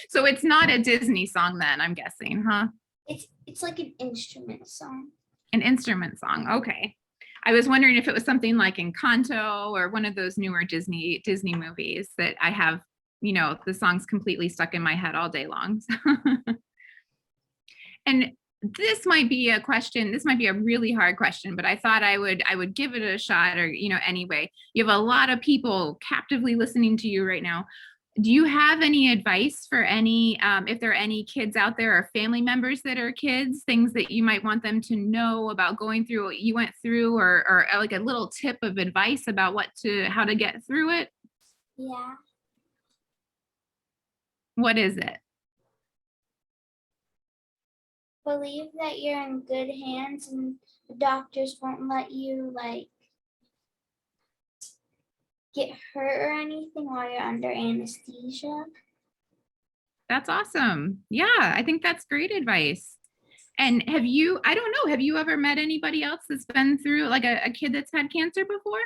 [SPEAKER 1] So it's not a Disney song then, I'm guessing, huh?
[SPEAKER 8] It's like an instrument song.
[SPEAKER 1] An instrument song. Okay. I was wondering if it was something like Encanto or one of those newer Disney movies that I have, the songs completely stuck in my head all day long. And this might be a question, this might be a really hard question, but I thought I would give it a shot or, anyway. You have a lot of people captively listening to you right now. Do you have any advice for any, if there are any kids out there or family members that are kids, things that you might want them to know about going through what you went through or like a little tip of advice about how to get through it?
[SPEAKER 8] Yeah.
[SPEAKER 1] What is it?
[SPEAKER 8] Believe that you're in good hands and the doctors won't let you get hurt or anything while you're under anesthesia.
[SPEAKER 1] That's awesome. Yeah, I think that's great advice. And have you ever met anybody else that's been through like a kid that's had cancer before?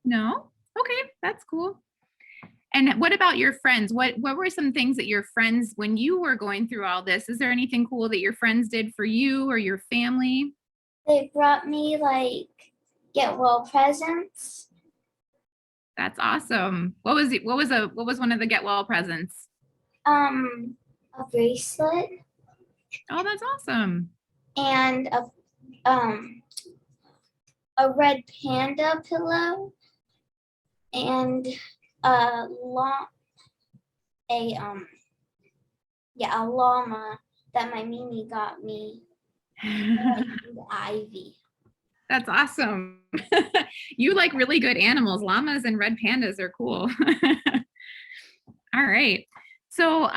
[SPEAKER 1] No? Okay, that's cool. And what about your friends? What were some things that your friends, when you were going through all this, is there anything cool that your friends did for you or your family?
[SPEAKER 8] They brought me get well presents.
[SPEAKER 1] That's awesome. What was one of the get well presents?
[SPEAKER 8] A bracelet.
[SPEAKER 1] Oh, that's awesome.
[SPEAKER 8] And a red panda pillow and a llama that my Mimi got me. And Ivy.
[SPEAKER 1] That's awesome. You like really good animals. Llamas and red pandas are cool. All right. So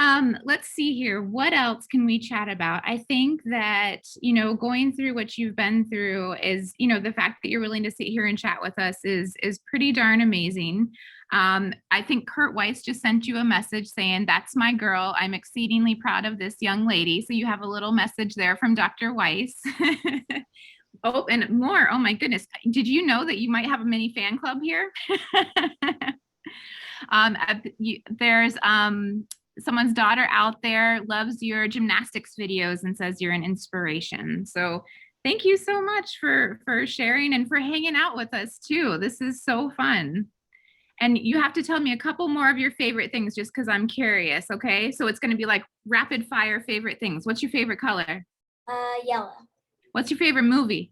[SPEAKER 1] let's see here. What else can we chat about? I think that, going through what you've been through is, the fact that you're willing to sit here and chat with us is pretty darn amazing. I think Kurt Weiss just sent you a message saying, "That's my girl. I'm exceedingly proud of this young lady." So you have a little message there from Dr. Weiss. Oh, and more. Oh my goodness. Did you know that you might have a mini fan club here? There's someone's daughter out there loves your gymnastics videos and says you're an inspiration. So thank you so much for sharing and for hanging out with us too. This is so fun. And you have to tell me a couple more of your favorite things just because I'm curious, okay? So it's going to be like rapid fire favorite things. What's your favorite color?
[SPEAKER 8] Yellow.
[SPEAKER 1] What's your favorite movie?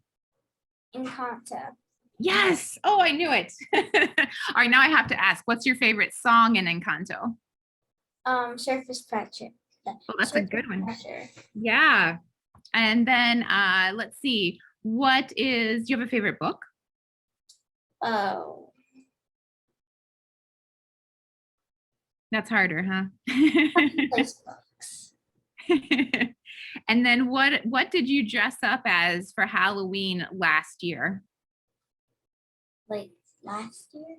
[SPEAKER 8] Encanto.
[SPEAKER 1] Yes. Oh, I knew it. All right, now I have to ask, what's your favorite song in Encanto?
[SPEAKER 8] Surface pressure.
[SPEAKER 1] Oh, that's a good one.
[SPEAKER 8] Pressure.
[SPEAKER 1] Yeah. And then let's see. Do you have a favorite book?
[SPEAKER 8] Oh.
[SPEAKER 1] That's harder, huh?
[SPEAKER 8] Place books.
[SPEAKER 1] And then what did you dress up as for Halloween last year?
[SPEAKER 8] Like last year?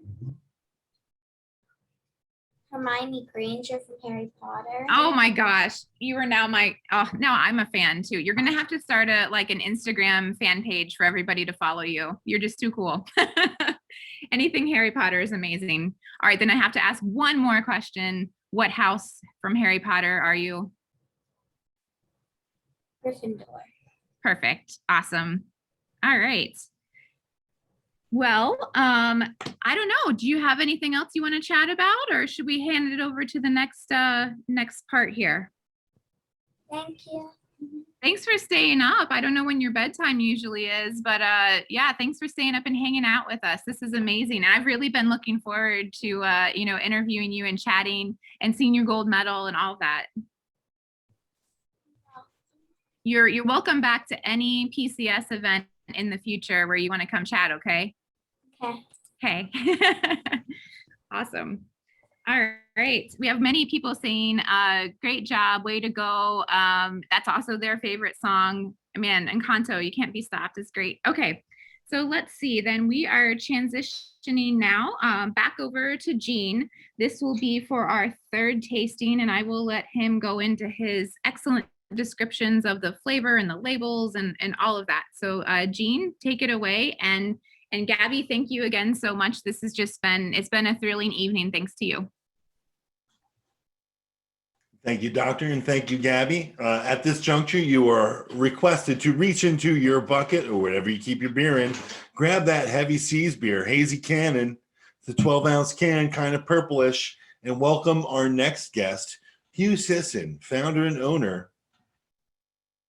[SPEAKER 8] Hermione Granger from Harry Potter.
[SPEAKER 1] Oh my gosh. You are now now I'm a fan too. You're gonna have to start an Instagram fan page for everybody to follow you. You're just too cool. Anything Harry Potter is amazing. All right, then I have to ask one more question. What house from Harry Potter are you?
[SPEAKER 8] Gryffindor.
[SPEAKER 1] Perfect. Awesome. All right. Well, I don't know. Do you have anything else you want to chat about, or should we hand it over to the next part here?
[SPEAKER 8] Thank you.
[SPEAKER 1] Thanks for staying up. I don't know when your bedtime usually is, but yeah, thanks for staying up and hanging out with us. This is amazing. And I've really been looking forward to interviewing you and chatting and seeing your gold medal and all of that. You're welcome back to any PCS event in the future where you want to come chat, okay?
[SPEAKER 8] Okay.
[SPEAKER 1] Okay. Awesome. All right. We have many people saying, great job, way to go. That's also their favorite song. Man, Encanto, you can't be stopped. It's great. Okay. So let's see. Then we are transitioning now back over to Gene. This will be for our third tasting, and I will let him go into his excellent descriptions of the flavor and the labels and all of that. So Gene, take it away. And Gabby, thank you again so much. This has just it's been a thrilling evening. Thanks to you.
[SPEAKER 4] Thank you, Doctor, and thank you, Gabby. At this juncture, you are requested to reach into your bucket or whatever you keep your beer in, grab that Heavy Seas beer, Hazy Cannon, the 12-ounce can, kind of purplish, and welcome our next guest, Hugh Sisson, founder and owner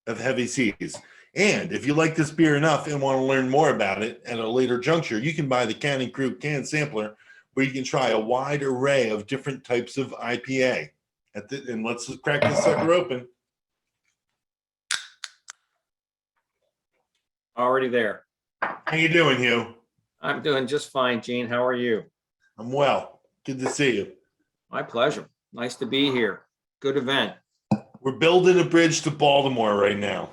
[SPEAKER 4] of Heavy Seas. And if you like this beer enough and want to learn more about it at a later juncture, you can buy the Cannon Crew can sampler, where you can try a wide array of different types of IPA. And let's just crack this sucker open.
[SPEAKER 3] Already there.
[SPEAKER 4] How you doing, Hugh?
[SPEAKER 3] I'm doing just fine, Gene. How are you?
[SPEAKER 4] I'm well. Good to see you.
[SPEAKER 3] My pleasure. Nice to be here. Good event.
[SPEAKER 4] We're building a bridge to Baltimore right now.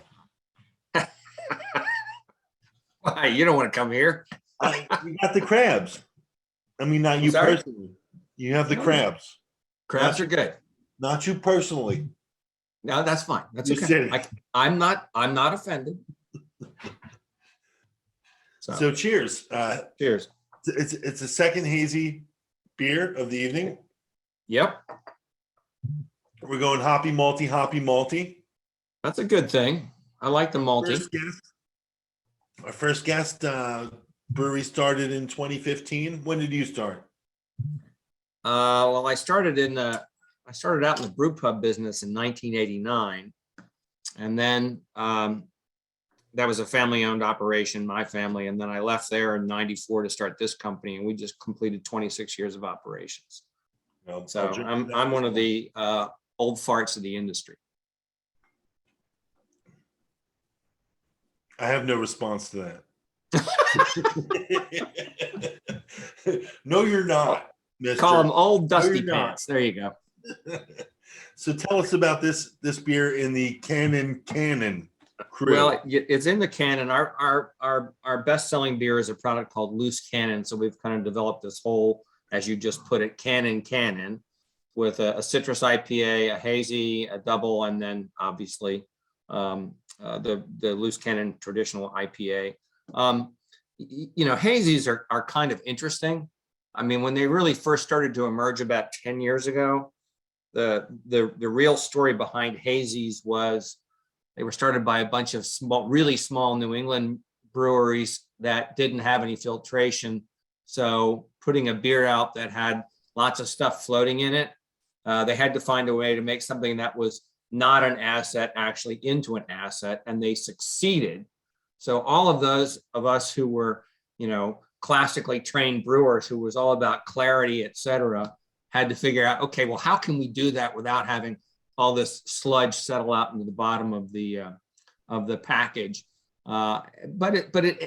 [SPEAKER 3] Why? You don't want to come here?
[SPEAKER 4] We got the crabs. I mean, not you
[SPEAKER 3] Sorry?
[SPEAKER 4] personally. You have the crabs.
[SPEAKER 3] Crabs are good.
[SPEAKER 4] Not you personally.
[SPEAKER 3] No, that's fine. That's
[SPEAKER 4] You're
[SPEAKER 3] okay.
[SPEAKER 4] sitting.
[SPEAKER 3] I'm not offended.
[SPEAKER 4] So cheers.
[SPEAKER 3] Cheers.
[SPEAKER 4] It's a second hazy beer of the evening.
[SPEAKER 3] Yep.
[SPEAKER 4] We're going hoppy malty.
[SPEAKER 3] That's a good thing. I like the malty.
[SPEAKER 4] Our first guest, brewery started in 2015. When did you start?
[SPEAKER 3] Well, I started out in the brew pub business in 1989, and then that was a family-owned operation, my family, and then I left there in '94 to start this company, and we just completed 26 years of operations.
[SPEAKER 4] Well,
[SPEAKER 3] So I'm one of the old farts of the industry.
[SPEAKER 4] I have no response to that. No, you're not. Mister.
[SPEAKER 3] Call them old dusty
[SPEAKER 4] you're not.
[SPEAKER 3] pants. There you go.
[SPEAKER 4] So tell us about this beer in the Cannon crew.
[SPEAKER 3] Well, it's in the Cannon. Our best-selling beer is a product called Loose Cannon. So we've kind of developed this whole, as you just put it, Cannon with a citrus IPA, a hazy, a double, and then obviously the Loose Cannon traditional IPA. Hazies are kind of interesting. I mean, when they really first started to emerge about 10 years ago, the real story behind hazies was they were started by a bunch of really small New England breweries that didn't have any filtration. So putting a beer out that had lots of stuff floating in it, they had to find a way to make something that was not an asset actually into an asset, and they succeeded. So all of those of us who were, classically trained brewers, who was all about clarity, et cetera, had to figure out, okay, well, how can we do that without having all this sludge settle out into the bottom of the package? But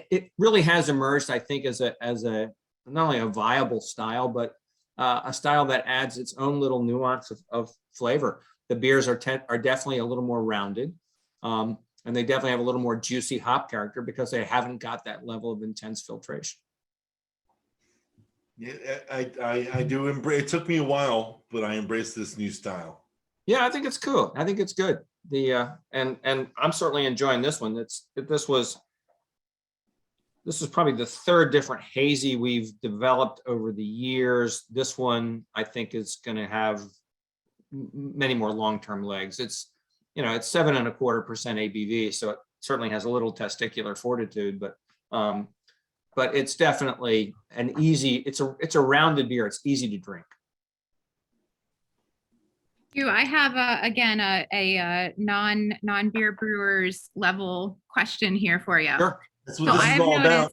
[SPEAKER 3] it really has emerged, I think, as a not only a viable style, but a style that adds its own little nuance of flavor. The beers are definitely a little more rounded, and they definitely have a little more juicy hop character because they haven't got that level of intense filtration.
[SPEAKER 4] Yeah, I do embrace. It took me a while, but I embrace this new style.
[SPEAKER 3] Yeah, I think it's cool. I think it's good. And I'm certainly enjoying this one. This was probably the third different hazy we've developed over the years. This one, I think, is going to have many more long-term legs. It's 7.25% ABV, so it certainly has a little testicular fortitude, but it's definitely it's a rounded beer. It's easy to drink.
[SPEAKER 1] I have a non-beer brewers level question here for you.
[SPEAKER 4] Sure. That's what this is all about.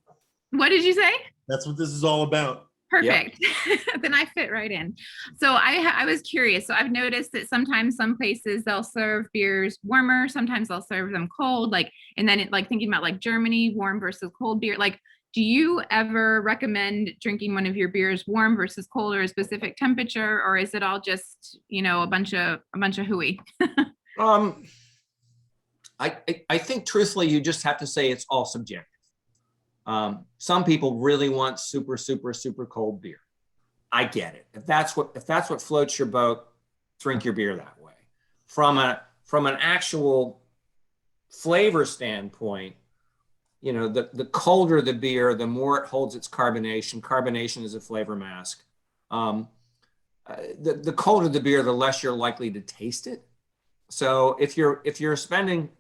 [SPEAKER 1] What did you say?
[SPEAKER 4] That's what this is all about.
[SPEAKER 1] Perfect. Yep. Then I fit right in. So I was curious. So I've noticed that sometimes some places they'll serve beers warmer, sometimes they'll serve them cold. And then thinking about Germany, warm versus cold beer. Do you ever recommend drinking one of your beers warm versus cold or a specific temperature, or is it all just a bunch of hooey?
[SPEAKER 3] I think truthfully, you just have to say it's all subjective. Some people really want super, super, super cold beer. I get it. If that's what floats your boat, drink your beer that way. From an actual flavor standpoint, the colder the beer, the more it holds its carbonation. Carbonation is a flavor mask. The colder the beer, the less you're likely to taste it. So if you're spending,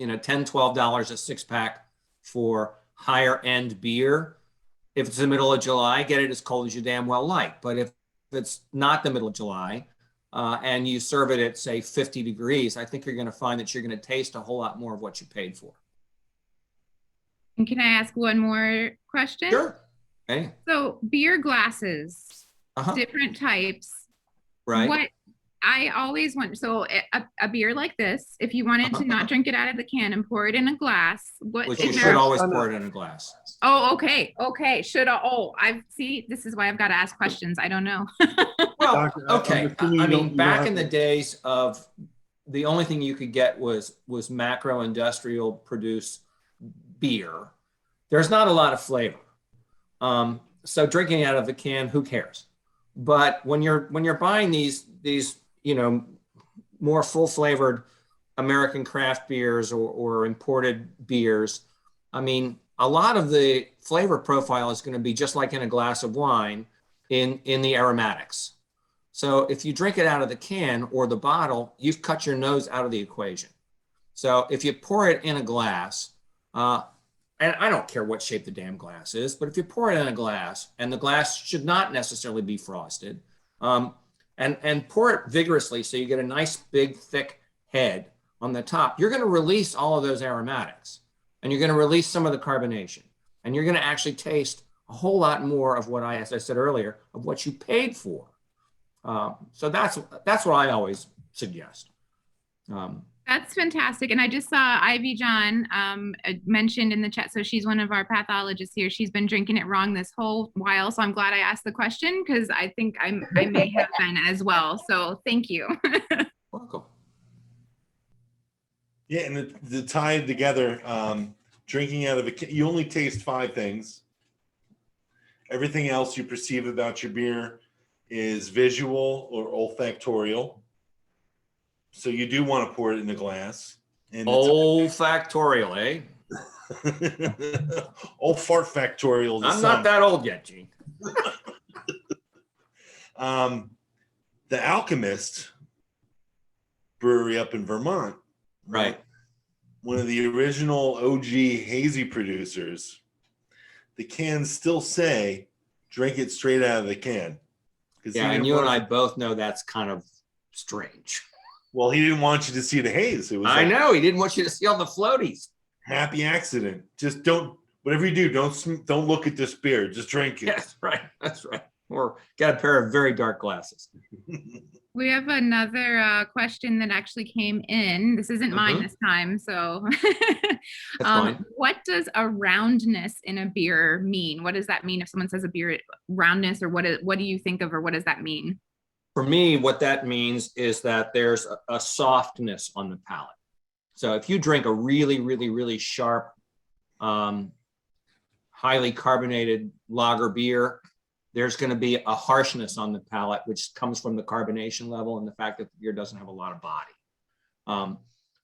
[SPEAKER 3] $10, $12 a six pack for higher end beer, if it's the middle of July, get it as cold as you damn well like. But if it's not the middle of July and you serve it at, say, 50 degrees, I think you're going to find that you're going to taste a whole lot more of what you paid for.
[SPEAKER 1] And can I ask one more question?
[SPEAKER 3] Sure. Hey.
[SPEAKER 1] So beer glasses, different types.
[SPEAKER 3] Right.
[SPEAKER 1] What I always want, so a beer like this, if you wanted to not drink it out of the can and pour it in a glass,
[SPEAKER 3] which you should always pour it in a glass.
[SPEAKER 1] Oh, okay. This is why I've got to ask questions. I don't know.
[SPEAKER 3] Well, okay. I mean, back in the days of the only thing you could get was macro industrial produced beer. There's not a lot of flavor. So drinking out of the can, who cares? But when you're buying these more full flavored American craft beers or imported beers, I mean, a lot of the flavor profile is going to be just like in a glass of wine in the aromatics. So if you drink it out of the can or the bottle, you've cut your nose out of the equation. So if you pour it in a glass, and I don't care what shape the damn glass is, but if you pour it in a glass, and the glass should not necessarily be frosted, and pour it vigorously so you get a nice, big, thick head on the top, you're going to release all of those aromatics, and you're going to release some of the carbonation, and you're going to actually taste a whole lot more of as I said earlier, of what you paid for. So that's what I always suggest.
[SPEAKER 1] That's fantastic. And I just saw Ivy John mentioned in the chat. So she's one of our pathologists here. She's been drinking it wrong this whole while. So I'm glad I asked the question because I think I may have been as well. So thank you.
[SPEAKER 3] Welcome.
[SPEAKER 4] Yeah, and the tied together, drinking out of you only taste 5 things. Everything else you perceive about your beer is visual or olfactorial. So you do want to pour it in a glass. And
[SPEAKER 3] Olfactorial, eh?
[SPEAKER 4] Fart factorial.
[SPEAKER 3] I'm not that old yet, Gene.
[SPEAKER 4] The Alchemist brewery up in Vermont.
[SPEAKER 3] Right.
[SPEAKER 4] One of the original OG hazy producers. The cans still say, drink it straight out of the can.
[SPEAKER 3] Yeah, and you and I both know that's kind of strange.
[SPEAKER 4] Well, he didn't want you to see the haze. It was
[SPEAKER 3] I know, he didn't want you to see all the floaties.
[SPEAKER 4] Happy accident. Just don't, whatever you do, don't look at this beer. Just drink it.
[SPEAKER 3] Yes, right. That's right. Or got a pair of very dark glasses.
[SPEAKER 1] We have another question that actually came in. This isn't mine this time, so
[SPEAKER 3] fine.
[SPEAKER 1] What does a roundness in a beer mean? What does that mean if someone says a beer roundness, or what do you think of, or what does that mean?
[SPEAKER 3] For me, what that means is that there's a softness on the palate. So if you drink a really, really, really sharp, highly carbonated lager beer, there's going to be a harshness on the palate, which comes from the carbonation level and the fact that the beer doesn't have a lot of body.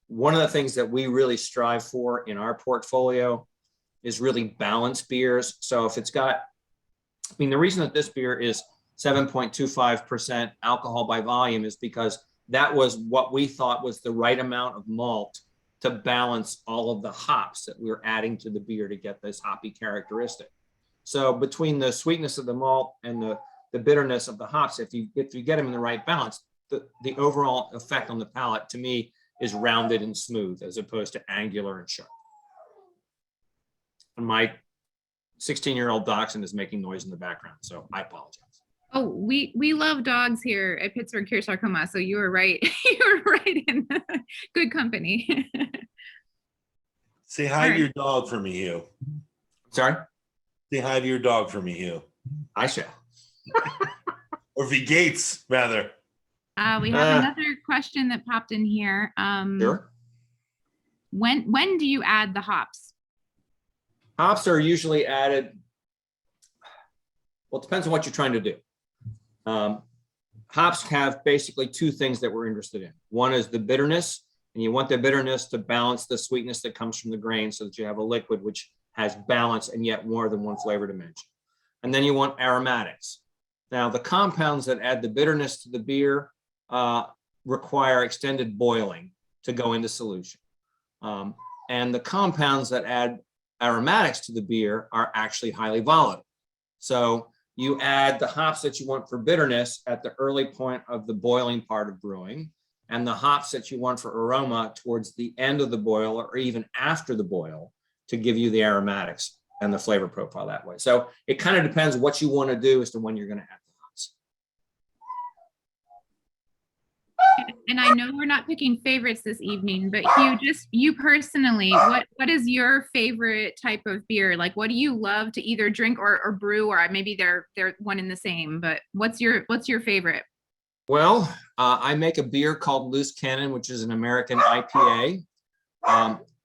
[SPEAKER 3] One of the things that we really strive for in our portfolio is really balanced beers. So if it's got, I mean, the reason that this beer is 7.25% alcohol by volume is because that was what we thought was the right amount of malt to balance all of the hops that we were adding to the beer to get this hoppy characteristic. So between the sweetness of the malt and the bitterness of the hops, if you get them in the right balance, the overall effect on the palate to me is rounded and smooth as opposed to angular and sharp. And my 16-year-old dachshund is making noise in the background, so I apologize.
[SPEAKER 1] Oh, we love dogs here at Pittsburgh Cure Sarcoma, so you were right. You were right in good company.
[SPEAKER 4] Say hi to your dog for me, Hugh.
[SPEAKER 3] Sorry?
[SPEAKER 4] Say hi to your dog for me, Hugh.
[SPEAKER 3] I shall.
[SPEAKER 4] Or V. Gates, rather.
[SPEAKER 1] We have another question that popped in here.
[SPEAKER 3] Sure.
[SPEAKER 1] When do you add the hops?
[SPEAKER 3] Hops are usually added, well, it depends on what you're trying to do. Hops have basically 2 things that we're interested in. One is the bitterness, and you want the bitterness to balance the sweetness that comes from the grain so that you have a liquid which has balance and yet more than one flavor dimension. And then you want aromatics. Now, the compounds that add the bitterness to the beer require extended boiling to go into solution. And the compounds that add aromatics to the beer are actually highly volatile. So you add the hops that you want for bitterness at the early point of the boiling part of brewing, and the hops that you want for aroma towards the end of the boil or even after the boil to give you the aromatics and the flavor profile that way. So it kind of depends what you want to do as to when you're going to add the hops.
[SPEAKER 1] And I know we're not picking favorites this evening, but Hugh, just you personally, what is your favorite type of beer? Like, what do you love to either drink or brew, or maybe they're one and the same, but what's your favorite?
[SPEAKER 3] Well, I make a beer called Loose Cannon, which is an American IPA.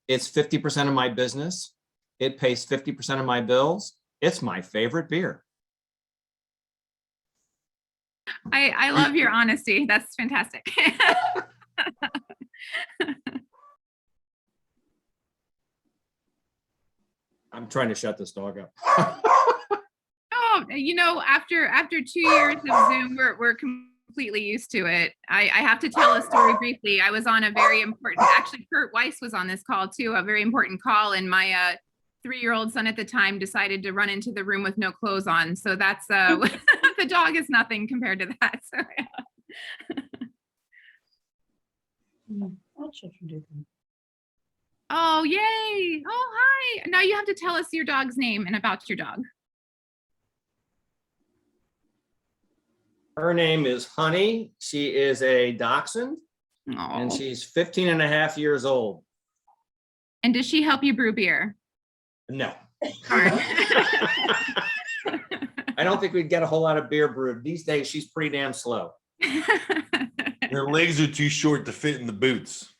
[SPEAKER 3] It's 50% of my business. It pays 50% of my bills. It's my favorite beer.
[SPEAKER 1] I love your honesty. That's fantastic.
[SPEAKER 3] I'm trying to shut this dog up.
[SPEAKER 1] Oh, you know, after 2 years of Zoom, we're completely used to it. I have to tell a story briefly. I was on a very important, actually Kurt Weiss was on this call too, a very important call, and my 3-year-old son at the time decided to run into the room with no clothes on. So that's the dog is nothing compared to that. So yeah. Oh, yay. Oh, hi. Now you have to tell us your dog's name and about your dog.
[SPEAKER 3] Her name is Honey. She is a dachshund. and
[SPEAKER 1] Oh.
[SPEAKER 3] she's 15 and a half years old.
[SPEAKER 1] And does she help you brew beer?
[SPEAKER 3] No.
[SPEAKER 1] Darn.
[SPEAKER 3] I don't think we'd get a whole lot of beer brewed. These days, she's pretty damn slow.
[SPEAKER 4] Her legs are too short to fit in the boots.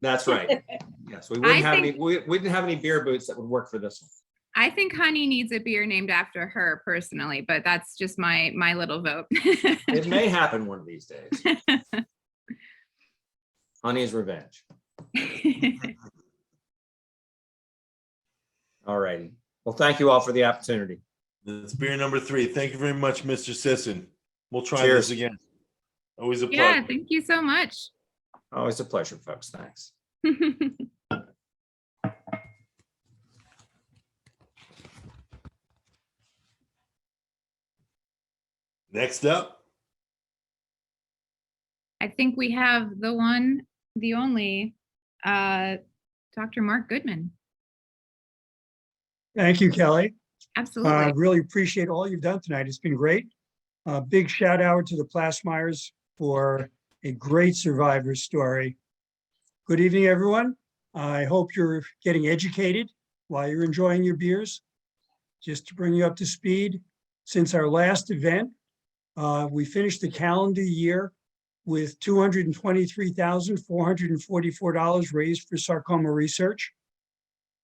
[SPEAKER 3] That's right. Yes, we wouldn't
[SPEAKER 1] I
[SPEAKER 3] have
[SPEAKER 1] think-
[SPEAKER 3] any, we didn't have any beer boots that would work for this one.
[SPEAKER 1] I think Honey needs a beer named after her personally, but that's just my little vote.
[SPEAKER 3] It may happen one of these days. Honey's revenge. All righty. Well, thank you all for the opportunity.
[SPEAKER 4] That's beer number 3. Thank you very much, Mr. Sisson. We'll try
[SPEAKER 3] Cheers.
[SPEAKER 4] this again. Always a
[SPEAKER 1] Yeah,
[SPEAKER 4] pleasure.
[SPEAKER 1] thank you so much.
[SPEAKER 3] Always a pleasure, folks. Thanks.
[SPEAKER 4] Next up,
[SPEAKER 1] I think we have the one, the only, Dr. Mark Goodman.
[SPEAKER 9] Thank you, Kelly.
[SPEAKER 1] Absolutely.
[SPEAKER 9] Really appreciate all you've done tonight. It's been great. Big shout out to the Plasmeyers for a great survivor story. Good evening, everyone. I hope you're getting educated while you're enjoying your beers. Just to bring you up to speed, since our last event, we finished the calendar year with $223,444 raised for sarcoma research.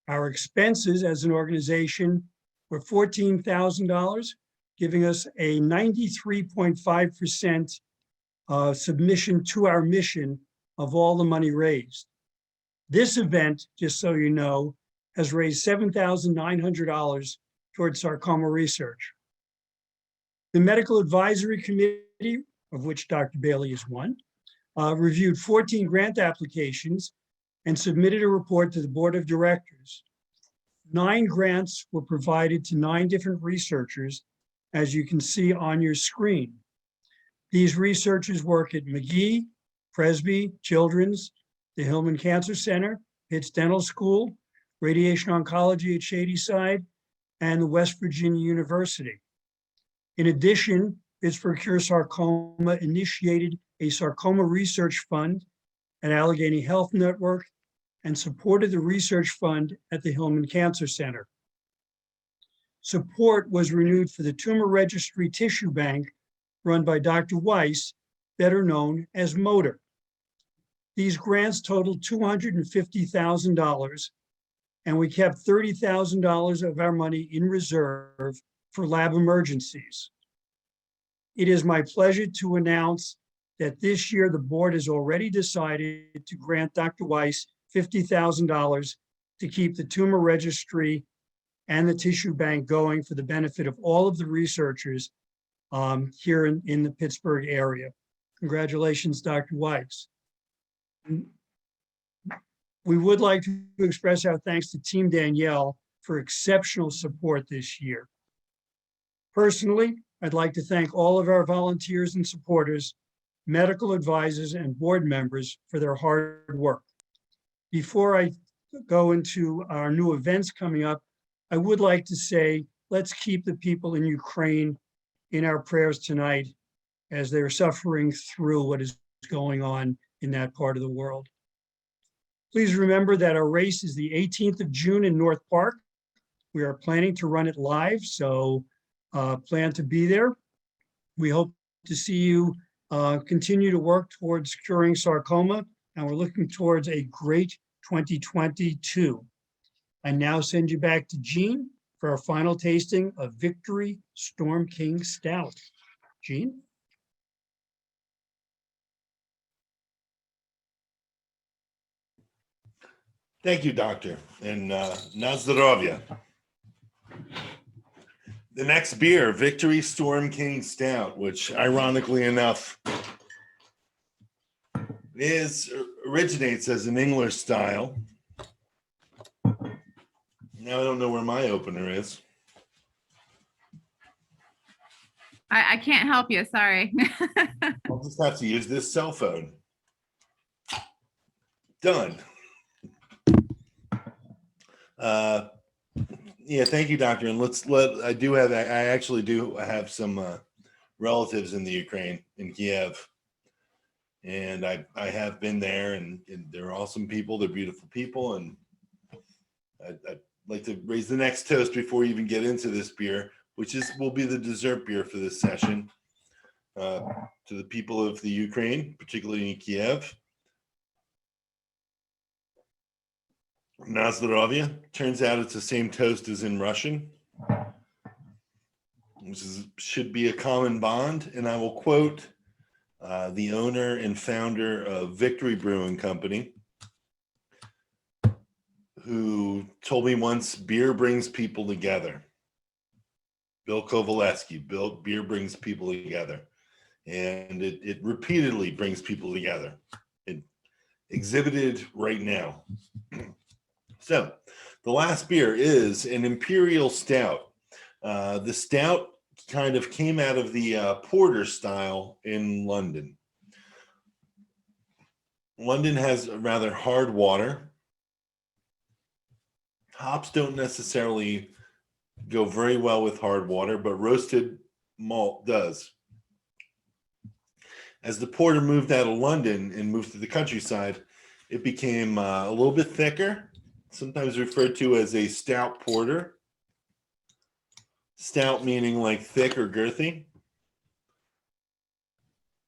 [SPEAKER 9] Our expenses as an organization were $14,000, giving us a 93.5% submission to our mission of all the money raised. This event, just so you know, has raised $7,900 towards sarcoma research. The Medical Advisory Committee, of which Dr. Bailey is one, reviewed 14 grant applications and submitted a report to the Board of Directors. 9 grants were provided to 9 different researchers, as you can see on your screen. These researchers work at McGee, Presby, Children's, the Hillman Cancer Center, Pitt's Dental School, Radiation Oncology at Shadyside, and the West Virginia University. In addition, Pittsburgh Cure Sarcoma initiated a sarcoma research fund at Allegheny Health Network and supported the research fund at the Hillman Cancer Center. Support was renewed for the Tumor Registry Tissue Bank run by Dr. Weiss, better known as MOTOR. These grants totaled $250,000, and we kept $30,000 of our money in reserve for lab emergencies. It is my pleasure to announce that this year the board has already decided to grant Dr. Weiss $50,000 to keep the tumor registry and the tissue bank going for the benefit of all of the researchers here in the Pittsburgh area. Congratulations, Dr. Weiss. We would like to express our thanks to Team Danielle for exceptional support this year. Personally, I'd like to thank all of our volunteers and supporters, medical advisors, and board members for their hard work. Before I go into our new events coming up, I would like to say, let's keep the people in Ukraine in our prayers tonight as they're suffering through what is going on in that part of the world. Please remember that our race is the 18th of June in North Park. We are planning to run it live, so plan to be there. We hope to see you continue to work towards curing sarcoma, and we're looking towards a great 2022. I now send you back to Jean for our final tasting of Victory Storm King Stout. Jean?
[SPEAKER 4] thank you, Doctor, and na zdrowie. The next beer, Victory Storm King Stout, which ironically enough originates as an English style. Now I don't know where my opener is.
[SPEAKER 1] I can't help you, sorry.
[SPEAKER 4] I'll just have to use this cell phone. Done. Yeah, thank you, Doctor. And I actually do have some relatives in the Ukraine, in Kiev. And I have been there, and they're awesome people. They're beautiful people. And I'd like to raise the next toast before we even get into this beer, which will be the dessert beer for this session. To the people of the Ukraine, particularly in Kiev. Na zdrowie. Turns out it's the same toast as in Russian, which should be a common bond. And I will quote the owner and founder of Victory Brewing Company, who told me once, beer brings people together. Bill Kovalevsky, beer brings people together. And it repeatedly brings people together. It exhibited right now. So the last beer is an Imperial Stout. The stout kind of came out of the porter style in London. London has a rather hard water. Hops don't necessarily go very well with hard water, but roasted malt does. As the porter moved out of London and moved to the countryside, it became a little bit thicker, sometimes referred to as a stout porter. Stout meaning like thick or girthy.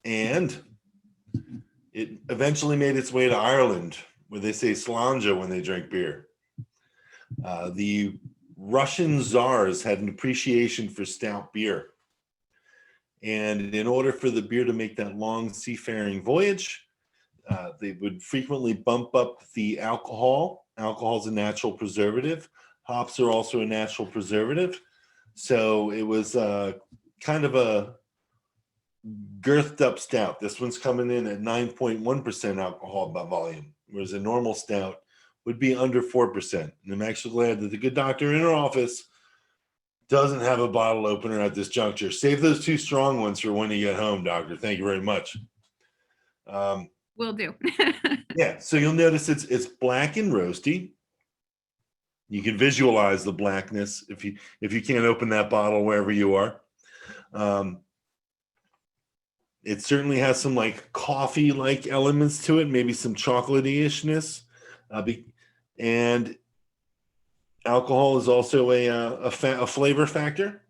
[SPEAKER 4] And it eventually made its way to Ireland, where they say slanja when they drink beer. The Russian czars had an appreciation for stout beer. And in order for the beer to make that long seafaring voyage, they would frequently bump up the alcohol. Alcohol is a natural preservative. Hops are also a natural preservative. So it was kind of a girthed up stout. This one's coming in at 9.1% alcohol by volume, whereas a normal stout would be under 4%. And I'm actually glad that the good doctor in our office doesn't have a bottle opener at this juncture. Save those two strong ones for when you get home, doctor. Thank you very much.
[SPEAKER 1] Will do.
[SPEAKER 4] Yeah, so you'll notice it's black and roasty. You can visualize the blackness if you can't open that bottle wherever you are. It certainly has some like coffee-like elements to it, maybe some chocolatey-ishness. And alcohol is also a flavor factor.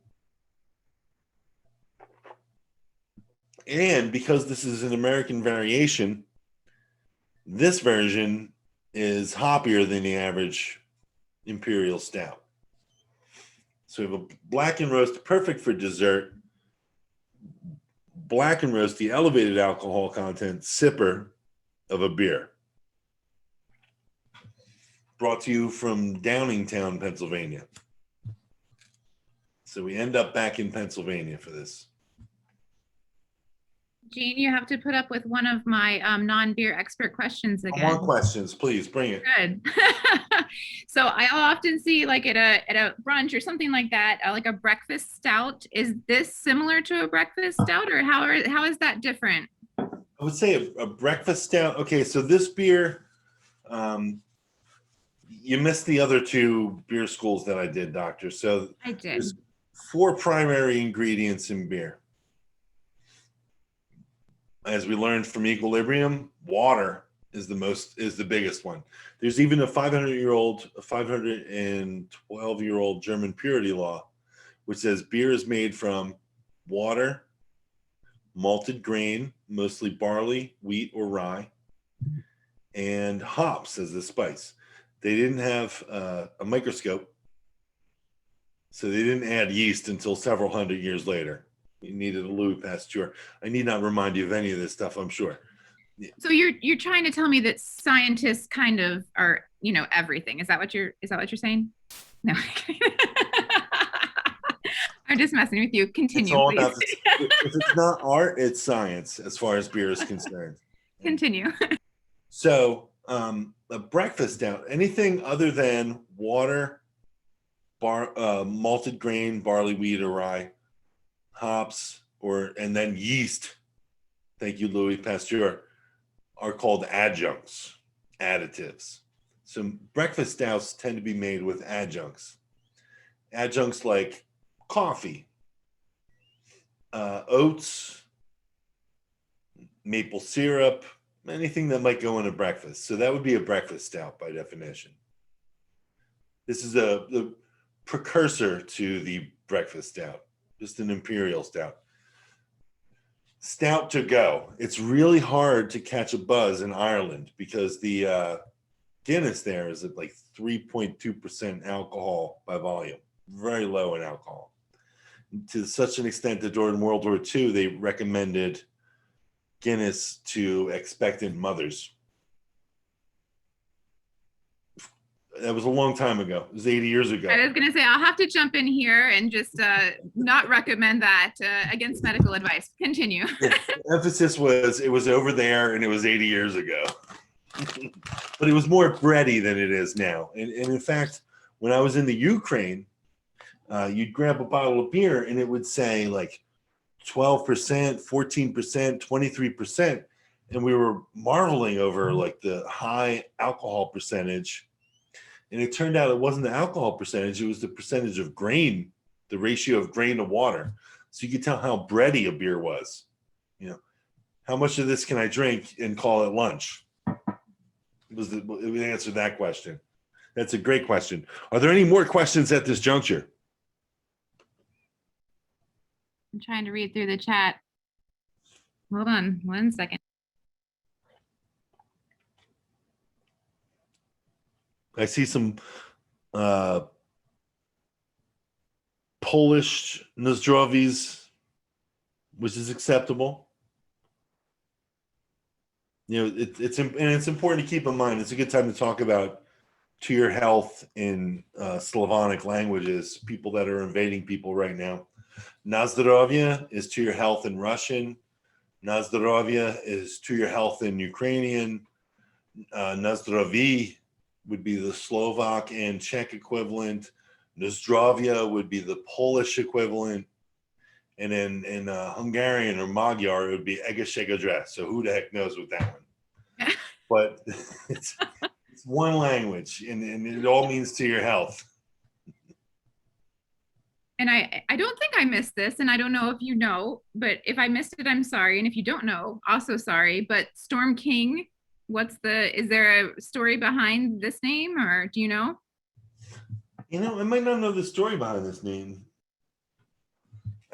[SPEAKER 4] And because this is an American variation, this version is hoppier than the average Imperial Stout. So we have a black and roast, perfect for dessert. Black and roast, the elevated alcohol content sipper of a beer. Brought to you from Downingtown, Pennsylvania. So we end up back in Pennsylvania for this.
[SPEAKER 1] Gene, you have to put up with one of my non-beer expert questions again.
[SPEAKER 4] More questions, please bring it.
[SPEAKER 1] Good. So I often see like at a brunch or something like that, like a breakfast stout. Is this similar to a breakfast stout, or how is that different?
[SPEAKER 4] I would say a breakfast stout. Okay, so this beer, you missed the other two beer schools that I did, doctor. So
[SPEAKER 1] I did.
[SPEAKER 4] there's 4 primary ingredients in beer. As we learned from Equilibrium, water is the biggest one. There's even a 512-year-old German purity law, which says beer is made from water, malted grain, mostly barley, wheat, or rye, and hops as the spice. They didn't have a microscope, so they didn't add yeast until several hundred years later. You needed a Louis Pasteur. I need not remind you of any of this stuff, I'm sure. Yeah.
[SPEAKER 1] So you're trying to tell me that scientists kind of are, everything. Is that what you're saying? No. I'm just messing with you. Continue,
[SPEAKER 4] It's all
[SPEAKER 1] please.
[SPEAKER 4] about if it's not art, it's science as far as beer is concerned.
[SPEAKER 1] Continue.
[SPEAKER 4] So a breakfast stout, anything other than water, malted grain, barley, wheat, or rye, hops, and then yeast, thank you, Louis Pasteur, are called adjuncts, additives. So breakfast stouts tend to be made with adjuncts. Adjuncts like coffee, oats, maple syrup, anything that might go in a breakfast. So that would be a breakfast stout by definition. This is the precursor to the breakfast stout, just an imperial stout. Stout to go. It's really hard to catch a buzz in Ireland because the Guinness there is at like 3.2% alcohol by volume, very low in alcohol. To such an extent that during World War II, they recommended Guinness to expectant mothers. That was a long time ago. It was 80 years ago.
[SPEAKER 1] I was going to say, I'll have to jump in here and just not recommend that against medical advice. Continue.
[SPEAKER 4] The emphasis was it was over there and it was 80 years ago. But it was more bready than it is now. And in fact, when I was in the Ukraine, you'd grab a bottle of beer and it would say like 12%, 14%, 23%. And we were marveling over like the high alcohol percentage. And it turned out it wasn't the alcohol percentage, it was the percentage of grain, the ratio of grain to water. So you could tell how bready a beer was. You know, how much of this can I drink and call it lunch? It would answer that question. That's a great question. Are there any more questions at this juncture?
[SPEAKER 1] I'm trying to read through the chat. Hold on 1 second.
[SPEAKER 4] I see some Polish Nozdrowies, which is acceptable. You know, it's important to keep in mind. It's a good time to talk about to your health in Slavonic languages, people that are invading people right now. Nazdrovia is to your health in Russian. Nazdrovia is to your health in Ukrainian. Nazdrovi would be the Slovak and Czech equivalent. Nozdrovia would be the Polish equivalent. And in Hungarian or Magyar, it would be Egészségedre. So who the heck knows with that one? But it's one language, and it all means to your health.
[SPEAKER 1] And I don't think I missed this, and I don't know if you know, but if I missed it, I'm sorry. And if you don't know, also sorry. But Storm King, is there a story behind this name, or do you know?
[SPEAKER 4] You know, I might not know the story behind this name.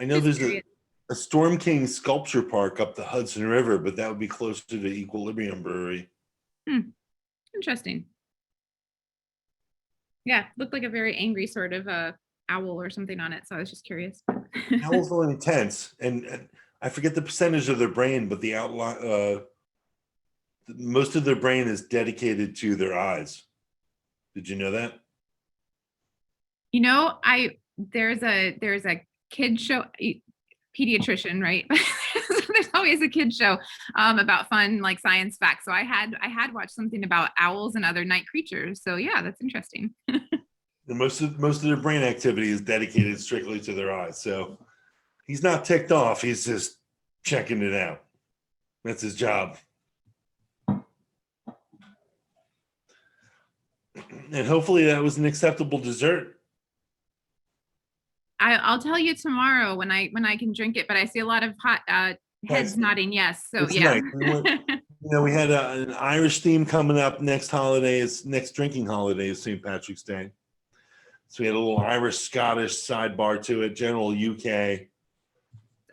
[SPEAKER 4] I know there's a Storm King sculpture park up the Hudson River, but that would be closer to Equilibrium Brewery.
[SPEAKER 1] Interesting. Yeah, looked like a very angry sort of owl or something on it. So I was just curious.
[SPEAKER 4] Owls are intense, and I forget the percentage of their brain, but the outline, most of their brain is dedicated to their eyes. Did you know that?
[SPEAKER 1] You know, there's a kid show, pediatrician, right? There's always a kid show about fun like science facts. So I had watched something about owls and other night creatures. So yeah, that's interesting.
[SPEAKER 4] And most of their brain activity is dedicated strictly to their eyes. So he's not ticked off. He's just checking it out. That's his job. And hopefully that was an acceptable dessert.
[SPEAKER 1] I'll tell you tomorrow when I can drink it, but I see a lot of hot heads nodding yes. So
[SPEAKER 4] It's
[SPEAKER 1] yeah.
[SPEAKER 4] nice. You know, we had an Irish theme coming up next drinking holiday is St. Patrick's Day. So we had a little Irish Scottish sidebar to it, general UK.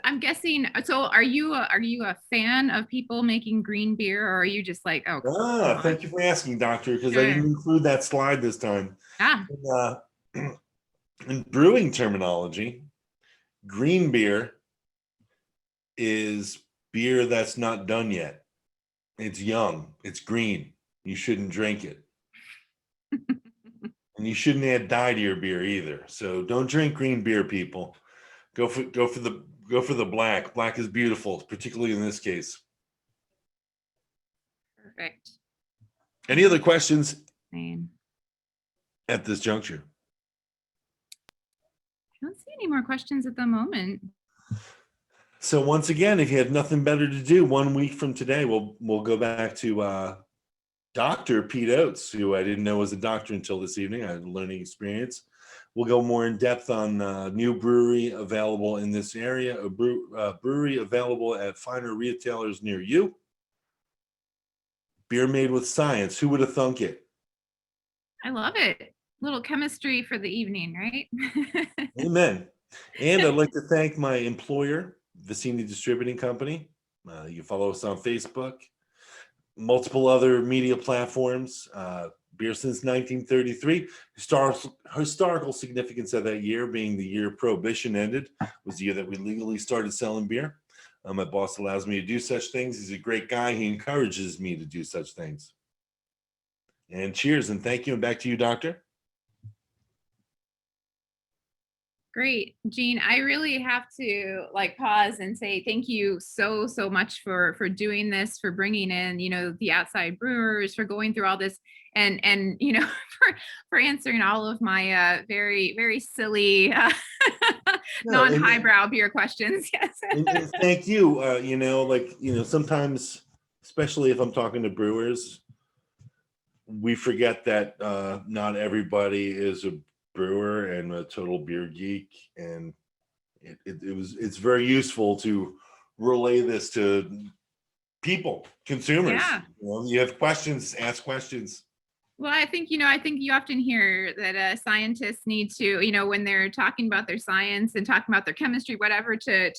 [SPEAKER 1] I'm guessing. So are you a fan of people making green beer, or are you just like, oh?
[SPEAKER 4] Thank you for asking, Doctor, because
[SPEAKER 1] Sure.
[SPEAKER 4] I didn't include that slide this time.
[SPEAKER 1] Ah.
[SPEAKER 4] In brewing terminology, green beer is beer that's not done yet. It's young. It's green. You shouldn't drink it. And you shouldn't add dye to your beer either. So don't drink green beer, people. Go for the black. Black is beautiful, particularly in this case.
[SPEAKER 1] Perfect.
[SPEAKER 4] Any other questions
[SPEAKER 1] Man.
[SPEAKER 4] at this juncture?
[SPEAKER 1] I don't see any more questions at the moment.
[SPEAKER 4] So once again, if you have nothing better to do, 1 week from today, we'll go back to Dr. Pete Oates, who I didn't know was a doctor until this evening. I had a learning experience. We'll go more in depth on new brewery available in this area, a brewery available at finer retailers near you. Beer made with science. Who would have thunk it?
[SPEAKER 1] I love it. Little chemistry for the evening, right?
[SPEAKER 4] Amen. And I'd like to thank my employer, Vicini Distributing Company. You can follow us on Facebook, multiple other media platforms. Beer since 1933. Historical significance of that year being the year Prohibition ended, was the year that we legally started selling beer. My boss allows me to do such things. He's a great guy. He encourages me to do such things. And cheers and thank you. And back to you, Doctor.
[SPEAKER 1] Great, Jean. I really have to pause and say thank you so much for doing this, for bringing in the outside brewers, for going through all this, and for answering all of my very silly non-highbrow beer questions. Yes.
[SPEAKER 4] And thank you. Sometimes, especially if I'm talking to brewers, we forget that not everybody is a brewer and a total beer geek, and it's very useful to relay this to people, consumers.
[SPEAKER 1] Yeah.
[SPEAKER 4] You have questions, ask questions.
[SPEAKER 1] Well, I think you often hear that scientists need to, when they're talking about their science and talking about their chemistry, whatever, to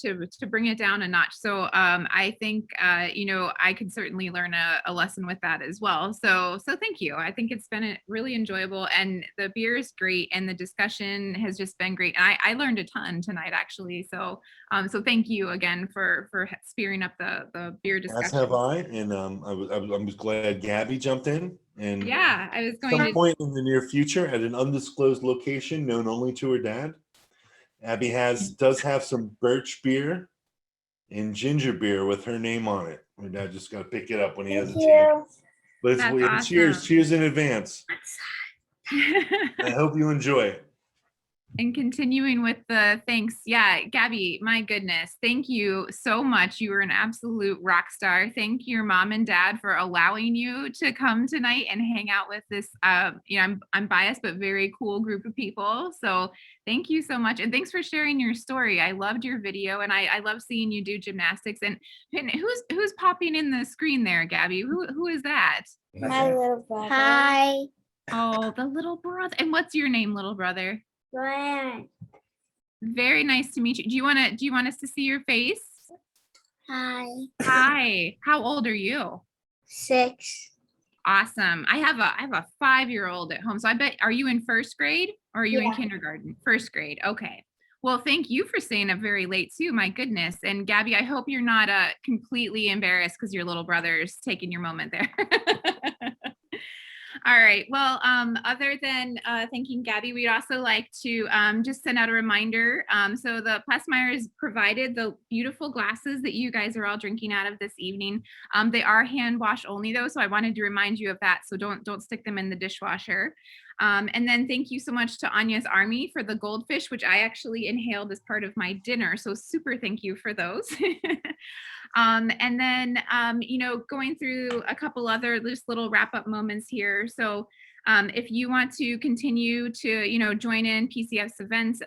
[SPEAKER 1] bring it down a notch. So I think, I could certainly learn a lesson with that as well. So thank you. I think it's been really enjoyable, and the beer is great, and the discussion has just been great. I learned a ton tonight, actually. So thank you again for spearing up the beer discussion.
[SPEAKER 4] As have I, and I was glad Gabby jumped in. And
[SPEAKER 1] yeah, I was going
[SPEAKER 4] some
[SPEAKER 1] to
[SPEAKER 4] point in the near future at an undisclosed location known only to her dad, Abby does have some birch beer and ginger beer with her name on it. My dad just got to pick it up when he has a chance. But it's
[SPEAKER 1] awesome.
[SPEAKER 4] Cheers in advance. I hope you enjoy it.
[SPEAKER 1] And continuing with the thanks. Yeah, Gabby, my goodness. Thank you so much. You were an absolute rock star. Thank your mom and dad for allowing you to come tonight and hang out with this, I'm biased, but very cool group of people. So thank you so much. And thanks for sharing your story. I loved your video, and I love seeing you do gymnastics. And who's popping in the screen there, Gabby? Who is that?
[SPEAKER 8] My little brother. Hi.
[SPEAKER 1] Oh, the little brother. And what's your name, little brother?
[SPEAKER 8] Ryan.
[SPEAKER 1] Very nice to meet you. Do you want us to see your face?
[SPEAKER 8] Hi.
[SPEAKER 1] Hi. How old are you?
[SPEAKER 8] 6.
[SPEAKER 1] Awesome. I have a 5-year-old at home. So I bet, are you in first grade or are you in kindergarten? First grade. Okay. Well, thank you for staying up very late too. My goodness. And Gabby, I hope you're not completely embarrassed because your little brother's taking your moment there. All right. Well, other than thanking Gabby, we'd also like to just send out a reminder. So the Plessmeyers provided the beautiful glasses that you guys are all drinking out of this evening. They are hand wash only though, so I wanted to remind you of that. So don't stick them in the dishwasher. And then thank you so much to Anya's Army for the goldfish, which I actually inhaled as part of my dinner. So super thank you for those. And then, going through a couple other just little wrap up moments here. So if you want to continue to, join in PCS events,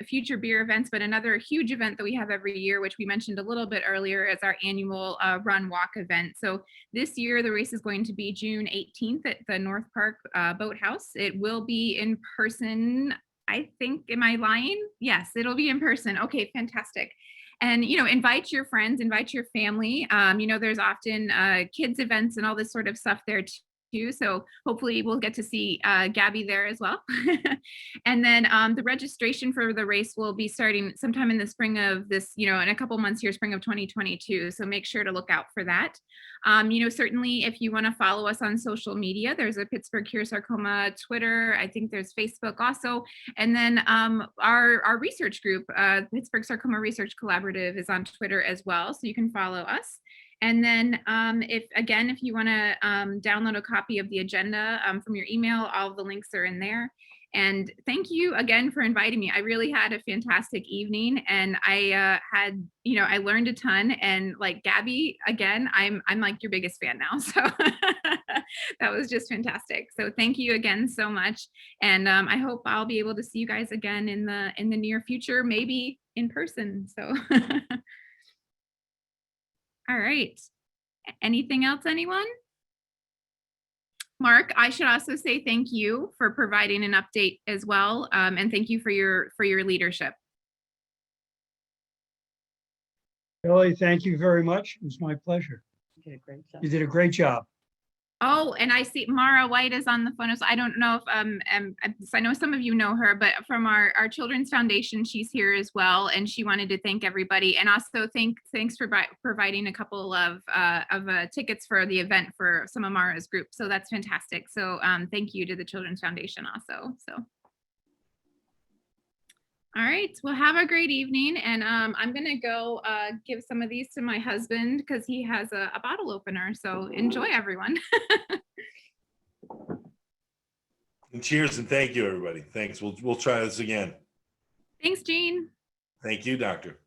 [SPEAKER 1] future beer events, but another huge event that we have every year, which we mentioned a little bit earlier, is our annual run walk event. So this year, the race is going to be June 18th at the North Park Boathouse. It will be in person. I think, am I lying? Yes, it'll be in person. Okay, fantastic. And, invite your friends, invite your family. There's often kids events and all this sort of stuff there too. So hopefully we'll get to see Gabby there as well. And then the registration for the race will be starting sometime in the spring of this, in a couple months here, spring of 2022. So make sure to look out for that. Certainly if you want to follow us on social media, there's a Pittsburgh Cure Sarcoma Twitter. I think there's Facebook also. And then our research group, Pittsburgh Sarcoma Research Collaborative, is on Twitter as well. So you can follow us. And then if you want to download a copy of the agenda from your email, all of the links are in there. And thank you again for inviting me. I really had a fantastic evening, and I I learned a ton. And like Gabby, again, I'm like your biggest fan now. So that was just fantastic. So thank you again so much. And I hope I'll be able to see you guys again in the near future, maybe in person. So all right. Anything else, anyone? Mark, I should also say thank you for providing an update as well. And thank you for your leadership.
[SPEAKER 9] Kelly, thank you very much. It was my pleasure.
[SPEAKER 2] You did a great job.
[SPEAKER 9] You did a great job.
[SPEAKER 1] Oh, and I see Mara White is on the phone. So I don't know if I know some of you know her, but from our Children's Foundation, she's here as well, and she wanted to thank everybody, and also thanks for providing a couple of tickets for the event for some of Mara's group. So that's fantastic. So thank you to the Children's Foundation also. So. All right, well, have a great evening. And I'm gonna go give some of these to my husband because he has a bottle opener. So enjoy, everyone.
[SPEAKER 4] And cheers and thank you, everybody. Thanks. We'll try this again.
[SPEAKER 1] Thanks, Jean.
[SPEAKER 4] Thank you, Doctor.